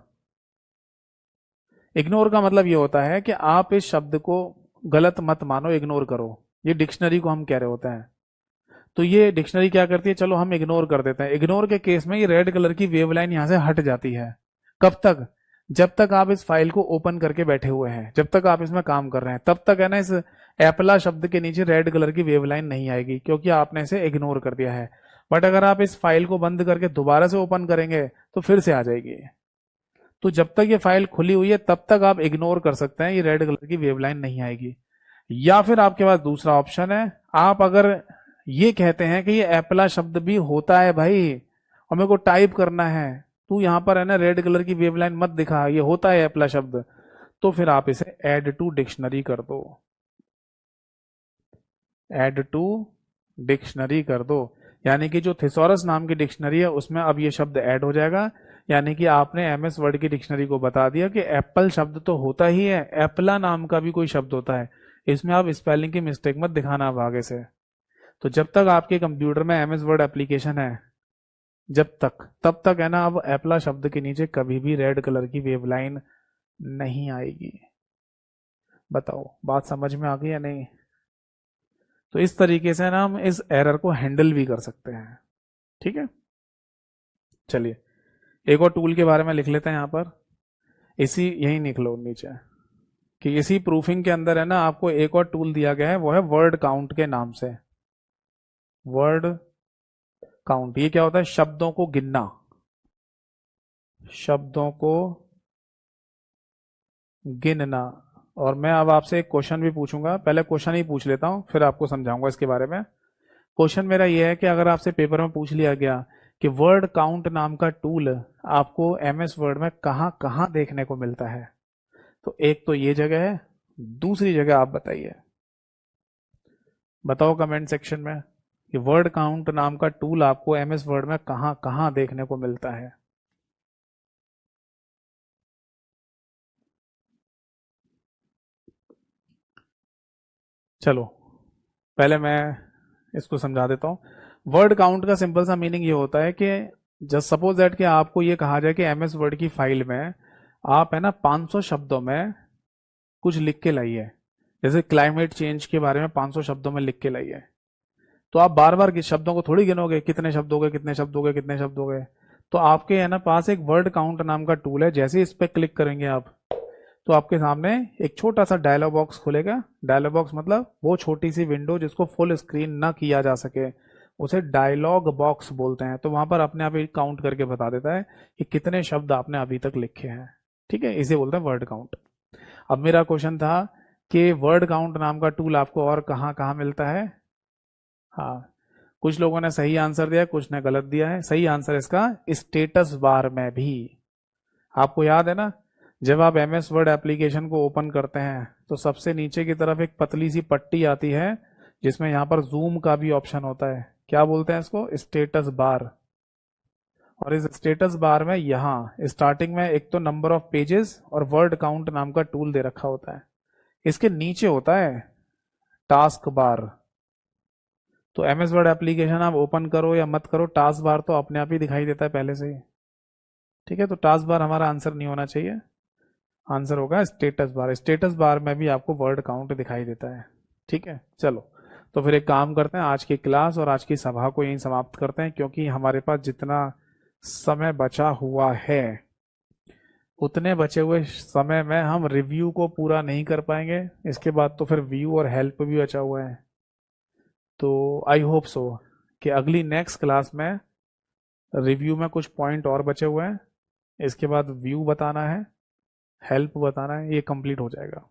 इग्नोर का मतलब ये होता है कि आप इस शब्द को गलत मत मानो, इग्नोर करो। ये डिक्शनरी को हम कह रहे होते हैं। तो ये डिक्शनरी क्या करती है, चलो हम इग्नोर कर देते हैं। इग्नोर के केस में ये रेड कलर की वेव लाइन यहां से हट जाती है। कब तक? जब तक आप इस फाइल को ओपन करके बैठे हुए हैं, जब तक आप इसमें काम कर रहे हैं, तब तक है ना इस एप्पला शब्द के नीचे रेड कलर की वेव लाइन नहीं आएगी, क्योंकि आपने इसे इग्नोर कर दिया है। बट अगर आप इस फाइल को बंद करके दोबारा से ओपन करेंगे तो फिर से आ जाएगी। तो जब तक ये फाइल खुली हुई है तब तक आप इग्नोर कर सकते हैं, ये रेड कलर की वेव लाइन नहीं आएगी। या फिर आपके पास दूसरा ऑप्शन है, आप अगर ये कहते हैं कि ये एप्पला शब्द भी होता है भाई और मेरे को टाइप करना है, तू यहां पर है ना रेड कलर की वेव लाइन मत दिखा, ये होता है एप्पला शब्द, तो फिर आप इसे ऐड टू डिक्शनरी कर दो। ऐड टू डिक्शनरी कर दो, यानी कि जो थिसॉरस नाम की डिक्शनरी है उसमें अब ये शब्द ऐड हो जाएगा। यानी कि आपने एमएस वर्ड की डिक्शनरी को बता दिया कि एप्पल शब्द तो होता ही है, एप्पला नाम का भी कोई शब्द होता है। इसमें आप स्पेलिंग की मिस्टेक मत दिखाना अब आगे से। तो जब तक आपके कंप्यूटर में एमएस वर्ड एप्लीकेशन है, जब तक तब तक है ना, अब एप्पला शब्द के नीचे कभी भी रेड कलर की वेवलाइन नहीं आएगी। बताओ बात समझ में आ गई या नहीं? तो इस तरीके से ना हम इस एरर को हैंडल भी कर सकते हैं। ठीक है, चलिए एक और टूल के बारे में लिख लेते हैं यहां पर। इसी यही लिख लो नीचे कि इसी प्रूफिंग के अंदर है ना, आपको एक और टूल दिया गया है, वो है वर्ड काउंट के नाम से। वर्ड काउंट ये क्या होता है? शब्दों को गिनना, शब्दों को गिनना। और मैं अब आपसे एक क्वेश्चन भी पूछूंगा, पहले क्वेश्चन ही पूछ लेता हूं फिर आपको समझाऊंगा इसके बारे में। क्वेश्चन मेरा यह है कि अगर आपसे पेपर में पूछ लिया गया कि वर्ड काउंट नाम का टूल आपको एमएस वर्ड में कहां कहां देखने को मिलता है, तो एक तो ये जगह है, दूसरी जगह आप बताइए, बताओ कमेंट सेक्शन में कि वर्ड काउंट नाम का टूल आपको एमएस वर्ड में कहां कहां देखने को मिलता है। चलो पहले मैं इसको समझा देता हूँ। वर्ड काउंट का सिंपल सा मीनिंग ये होता है कि जस्ट सपोज दैट कि आपको ये कहा जाए कि एमएस वर्ड की फाइल में आप है ना 500 शब्दों में कुछ लिख के लाइए, जैसे क्लाइमेट चेंज के बारे में 500 शब्दों में लिख के लाइए। तो आप बार बार शब्दों को थोड़ी गिनोगे, कितने शब्द हो गए, कितने शब्द हो गए, कितने शब्द हो गए। तो आपके है ना पास एक वर्ड काउंट नाम का टूल है, जैसे इस पर क्लिक करेंगे आप तो आपके सामने एक छोटा सा डायलॉग बॉक्स खुलेगा। डायलॉग बॉक्स मतलब वो छोटी सी विंडो जिसको फुल स्क्रीन ना किया जा सके, उसे डायलॉग बॉक्स बोलते हैं। तो वहां पर अपने आप एक काउंट करके बता देता है कि कितने शब्द आपने अभी तक लिखे हैं। ठीक है, इसे बोलते हैं वर्ड काउंट। अब मेरा क्वेश्चन था कि वर्ड काउंट नाम का टूल आपको और कहाँ कहाँ मिलता है। हाँ, कुछ लोगों ने सही आंसर दिया है, कुछ ने गलत दिया है। सही आंसर इसका स्टेटस बार में भी। आपको याद है ना, जब आप एमएस वर्ड एप्लीकेशन को ओपन करते हैं तो सबसे नीचे की तरफ एक पतली सी पट्टी आती है जिसमें यहां पर जूम का भी ऑप्शन होता है। क्या बोलते हैं इसको? Status bar. और इस स्टेटस बार में यहाँ स्टार्टिंग में एक तो नंबर ऑफ पेजेस और वर्ड काउंट नाम का टूल दे रखा होता है। इसके नीचे होता है टास्क बार। तो एमएस वर्ड एप्लीकेशन आप ओपन करो या मत करो, टास्क बार तो अपने आप ही दिखाई देता है पहले से ही। ठीक है, तो टास्क बार हमारा आंसर नहीं होना चाहिए, आंसर होगा स्टेटस बार। स्टेटस बार में भी आपको वर्ड काउंट दिखाई देता है। ठीक है, चलो तो फिर एक काम करते हैं, आज की क्लास और आज की सभा को यहीं समाप्त करते हैं, क्योंकि हमारे पास जितना समय बचा हुआ है उतने बचे हुए समय में हम रिव्यू को पूरा नहीं कर पाएंगे। इसके बाद तो फिर व्यू और हेल्प भी बचा हुआ है। तो आई होप सो कि अगली नेक्स्ट क्लास में रिव्यू में कुछ पॉइंट और बचे हुए हैं, इसके बाद व्यू बताना है, हेल्प बताना है, ये कंप्लीट हो जाएगा।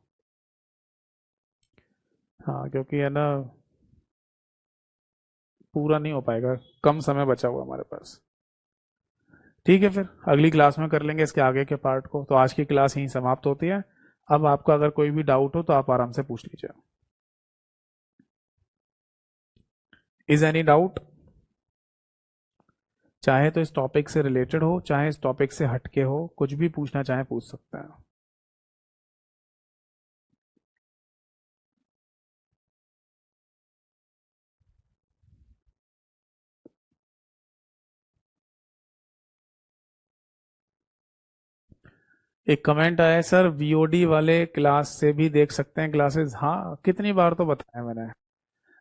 हाँ, क्योंकि है ना पूरा नहीं हो पाएगा, कम समय बचा हुआ हमारे पास। ठीक है, फिर अगली क्लास में कर लेंगे इसके आगे के पार्ट को। तो आज की क्लास यहीं समाप्त होती है। अब आपका अगर कोई भी डाउट हो तो आप आराम से पूछ लीजिए। Is any doubt? चाहे तो इस टॉपिक से रिलेटेड हो, चाहे इस टॉपिक से हटके हो, कुछ भी पूछना चाहे पूछ सकते हैं। एक कमेंट आया है, सर वीओडी वाले क्लास से भी देख सकते हैं क्लासेस। हाँ, कितनी बार तो बताया मैंने।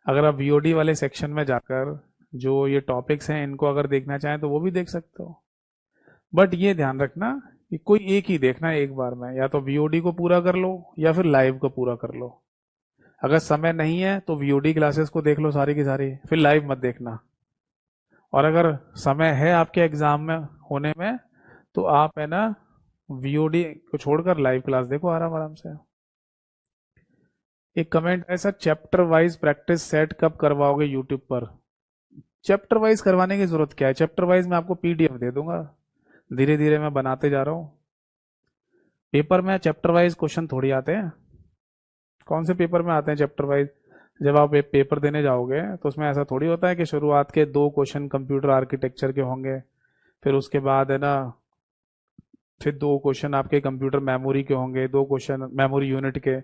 अगर आप वीओडी वाले सेक्शन में जाकर जो ये टॉपिक्स हैं इनको अगर देखना चाहें तो वो भी देख सकते हो। बट ये ध्यान रखना कि कोई एक ही देखना है एक बार में, या तो वीओडी को पूरा कर लो या फिर लाइव को पूरा कर लो। अगर समय नहीं है तो वीओडी क्लासेस को देख लो सारी की सारी, फिर लाइव मत देखना। और अगर समय है आपके एग्जाम में होने में तो आप है ना वीओडी को छोड़कर लाइव क्लास देखो आराम आराम से। एक कमेंट है, sir chapter wise practice set कब करवाओगे यूट्यूब पर? चैप्टर वाइज करवाने की जरूरत क्या है? चैप्टर वाइज मैं आपको पीडीएफ दे दूंगा, धीरे धीरे मैं बनाते जा रहा हूँ। पेपर में चैप्टर वाइज क्वेश्चन थोड़ी आते हैं। कौन से पेपर में आते हैं चैप्टर वाइज? जब आप एक पेपर देने जाओगे तो उसमें ऐसा थोड़ी होता है कि शुरुआत के 2 क्वेश्चन कंप्यूटर आर्किटेक्चर के होंगे, फिर उसके बाद है ना फिर 2 क्वेश्चन आपके कंप्यूटर मेमोरी के होंगे, 2 क्वेश्चन मेमोरी यूनिट के,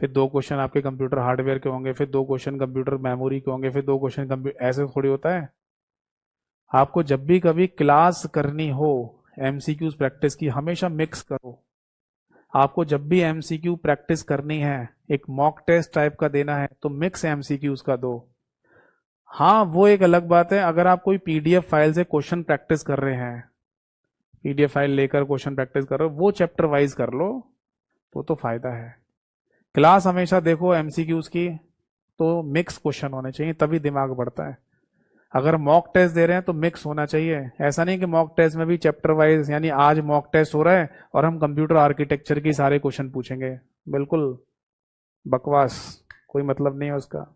फिर 2 क्वेश्चन आपके कंप्यूटर हार्डवेयर के होंगे, फिर 2 क्वेश्चन कंप्यूटर मेमोरी के होंगे, फिर 2 क्वेश्चन कंप्यूटर, ऐसे थोड़ी होता है। आपको जब भी कभी क्लास करनी हो एमसीक्यूज प्रैक्टिस की, हमेशा मिक्स करो। आपको जब भी एमसीक्यू प्रैक्टिस करनी है, एक मॉक टेस्ट टाइप का देना है, तो मिक्स एमसीक्यूज का दो। हाँ, वो एक अलग बात है, अगर आप कोई पीडीएफ फाइल से क्वेश्चन प्रैक्टिस कर रहे हैं, पीडीएफ फाइल लेकर क्वेश्चन प्रैक्टिस कर रहे हो, वो चैप्टर वाइज कर लो, वो तो फायदा है। क्लास हमेशा देखो एमसीक्यूज की, तो मिक्स क्वेश्चन होने चाहिए, तभी दिमाग बढ़ता है। अगर मॉक टेस्ट दे रहे हैं तो मिक्स होना चाहिए। ऐसा नहीं कि मॉक टेस्ट में भी चैप्टर वाइज, यानी आज मॉक टेस्ट हो रहा है और हम कंप्यूटर आर्किटेक्चर की सारे क्वेश्चन पूछेंगे, बिल्कुल बकवास, कोई मतलब नहीं है उसका।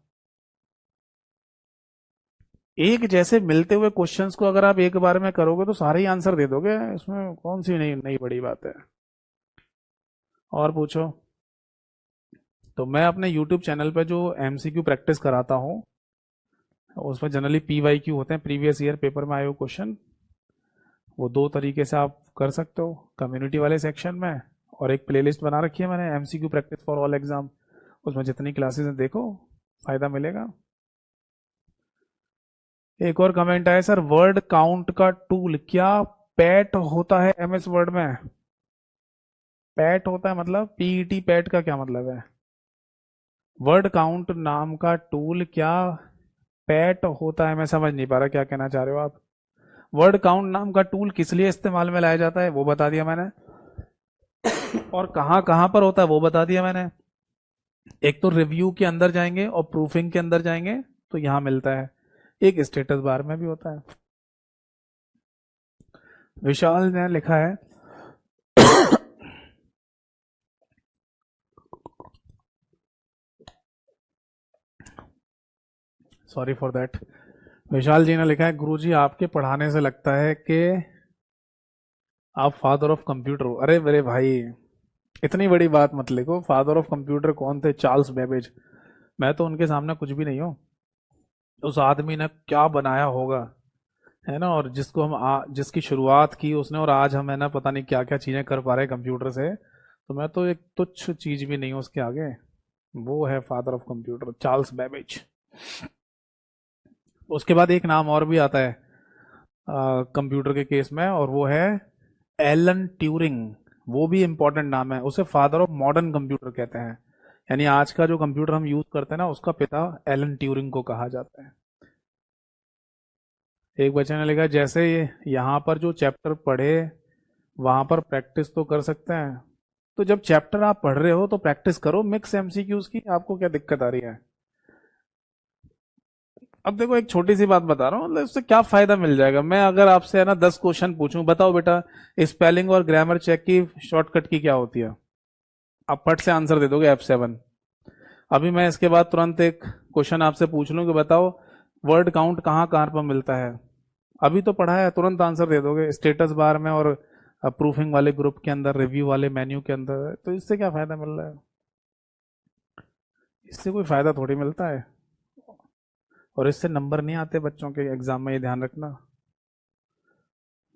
एक जैसे मिलते हुए क्वेश्चंस को अगर आप एक बार में करोगे तो सारे ही आंसर दे दोगे, इसमें कौन सी नई नई बड़ी बात है। और पूछो। तो मैं अपने यूट्यूब चैनल पे जो एमसीक्यू प्रैक्टिस कराता हूँ, उसमें जनरली पीवाईक्यू होते हैं, प्रीवियस ईयर पेपर में आए हुए क्वेश्चन। वो 2 तरीके से आप कर सकते हो, कम्युनिटी वाले सेक्शन में, और एक प्लेलिस्ट बना रखी है मैंने, MCQ practice for all exam. उसमें जितनी क्लासेस हैं देखो, फायदा मिलेगा। एक और कमेंट आया, सर वर्ड काउंट का टूल क्या पैट होता है एमएस वर्ड में? पैट होता है मतलब पीईटी, पैट का क्या मतलब है? वर्ड काउंट नाम का टूल क्या पैट होता है? मैं समझ नहीं पा रहा क्या कहना चाह रहे हो आप। वर्ड काउंट नाम का टूल किस लिए इस्तेमाल में लाया जाता है वो बता दिया मैंने, और कहां कहां पर होता है वो बता दिया मैंने। एक तो रिव्यू के अंदर जाएंगे और प्रूफिंग के अंदर जाएंगे तो यहां मिलता है, एक स्टेटस बार में भी होता है। विशाल ने लिखा है, सॉरी फॉर दैट, विशाल जी ने लिखा है, गुरुजी आपके पढ़ाने से लगता है कि आप फादर ऑफ कंप्यूटर हो। अरे मेरे भाई, इतनी बड़ी बात मत लिखो। फादर ऑफ कंप्यूटर कौन थे? Charles Babbage. मैं तो उनके सामने कुछ भी नहीं हूँ। उस आदमी ने क्या बनाया होगा, है ना, और जिसको जिसकी शुरुआत की उसने, और आज हम है ना पता नहीं क्या क्या चीजें कर पा रहे हैं कंप्यूटर से, तो मैं तो एक तुच्छ चीज भी नहीं हूँ उसके आगे। वो है father of computer, Charles Babbage. उसके बाद एक नाम और भी आता है कंप्यूटर के केस में, और वो है एलन ट्यूरिंग। वो भी इंपॉर्टेंट नाम है, उसे फादर ऑफ मॉडर्न कंप्यूटर कहते हैं। यानी आज का जो कंप्यूटर हम यूज करते हैं ना, उसका पिता एलन ट्यूरिंग को कहा जाता है। एक बच्चे ने लिखा, जैसे ये यहाँ पर जो चैप्टर पढ़े वहां पर प्रैक्टिस तो कर सकते हैं। तो जब चैप्टर आप पढ़ रहे हो तो प्रैक्टिस करो मिक्स एमसीक्यूज की, आपको क्या दिक्कत आ रही है? अब देखो, एक छोटी सी बात बता रहा हूँ, मतलब इससे क्या फायदा मिल जाएगा। मैं अगर आपसे है ना 10 क्वेश्चन पूछूं, बताओ बेटा स्पेलिंग और ग्रामर चेक की शॉर्टकट की क्या होती है, आप फट से आंसर दे दोगे F7। अभी मैं इसके बाद तुरंत एक क्वेश्चन आपसे पूछ लूं कि बताओ वर्ड काउंट कहाँ कहाँ पर मिलता है, अभी तो पढ़ा है, तुरंत आंसर दे दोगे स्टेटस बार में और प्रूफिंग वाले ग्रुप के अंदर, रिव्यू वाले मेन्यू के अंदर। तो इससे क्या फायदा मिल रहा है? इससे कोई फायदा थोड़ी मिलता है, और इससे नंबर नहीं आते बच्चों के एग्जाम में, ये ध्यान रखना।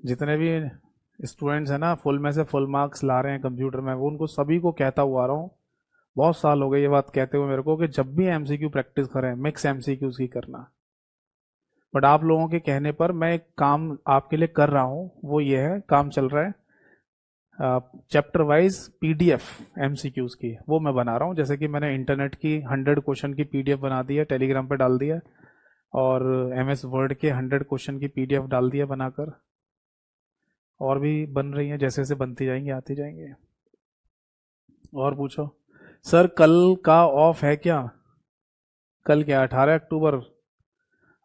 जितने भी स्टूडेंट्स हैं ना फुल में से फुल मार्क्स ला रहे हैं कंप्यूटर में, वो उनको सभी को कहता हुआ आ रहा हूँ, बहुत साल हो गए ये बात कहते हुए मेरे को, कि जब भी एमसीक्यू प्रैक्टिस करें मिक्स एमसीक्यूज की करना। बट आप लोगों के कहने पर मैं एक काम आपके लिए कर रहा हूँ, वो ये है, काम चल रहा है चैप्टर वाइज पीडीएफ एमसीक्यूज की, वो मैं बना रहा हूँ। जैसे कि मैंने इंटरनेट की 100 क्वेश्चन की पीडीएफ बना दी है, टेलीग्राम पे डाल दिया, और एमएस वर्ड के 100 क्वेश्चन की पीडीएफ डाल दिया बनाकर, और भी बन रही हैं, जैसे जैसे बनती जाएंगी आती जाएंगे। और पूछो। सर कल का ऑफ है क्या? कल क्या 18 अक्टूबर?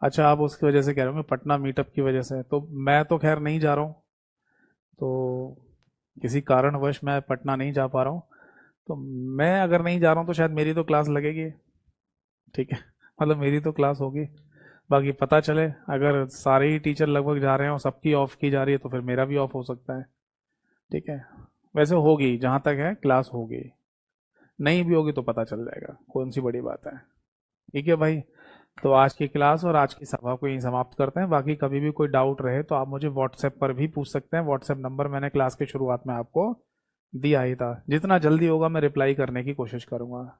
अच्छा, आप उसकी वजह से कह रहे होंगे, पटना मीटअप की वजह से। तो मैं तो खैर नहीं जा रहा हूँ, तो किसी कारणवश मैं पटना नहीं जा पा रहा हूँ। तो मैं अगर नहीं जा रहा हूँ तो शायद मेरी तो क्लास लगेगी, ठीक है, मतलब मेरी तो क्लास होगी। बाकी पता चले अगर सारे ही टीचर लगभग जा रहे हैं और सबकी ऑफ की जा रही है तो फिर मेरा भी ऑफ हो सकता है, ठीक है। वैसे होगी, जहाँ तक है क्लास होगी, नहीं भी होगी तो पता चल जाएगा, कौन सी बड़ी बात है। ठीक है भाई, तो आज की क्लास और आज की सभा को यहीं समाप्त करते हैं। बाकी कभी भी कोई डाउट रहे तो आप मुझे व्हाट्सएप पर भी पूछ सकते हैं। व्हाट्सएप नंबर मैंने क्लास के शुरुआत में आपको दिया ही था। जितना जल्दी होगा मैं रिप्लाई करने की कोशिश करूंगा।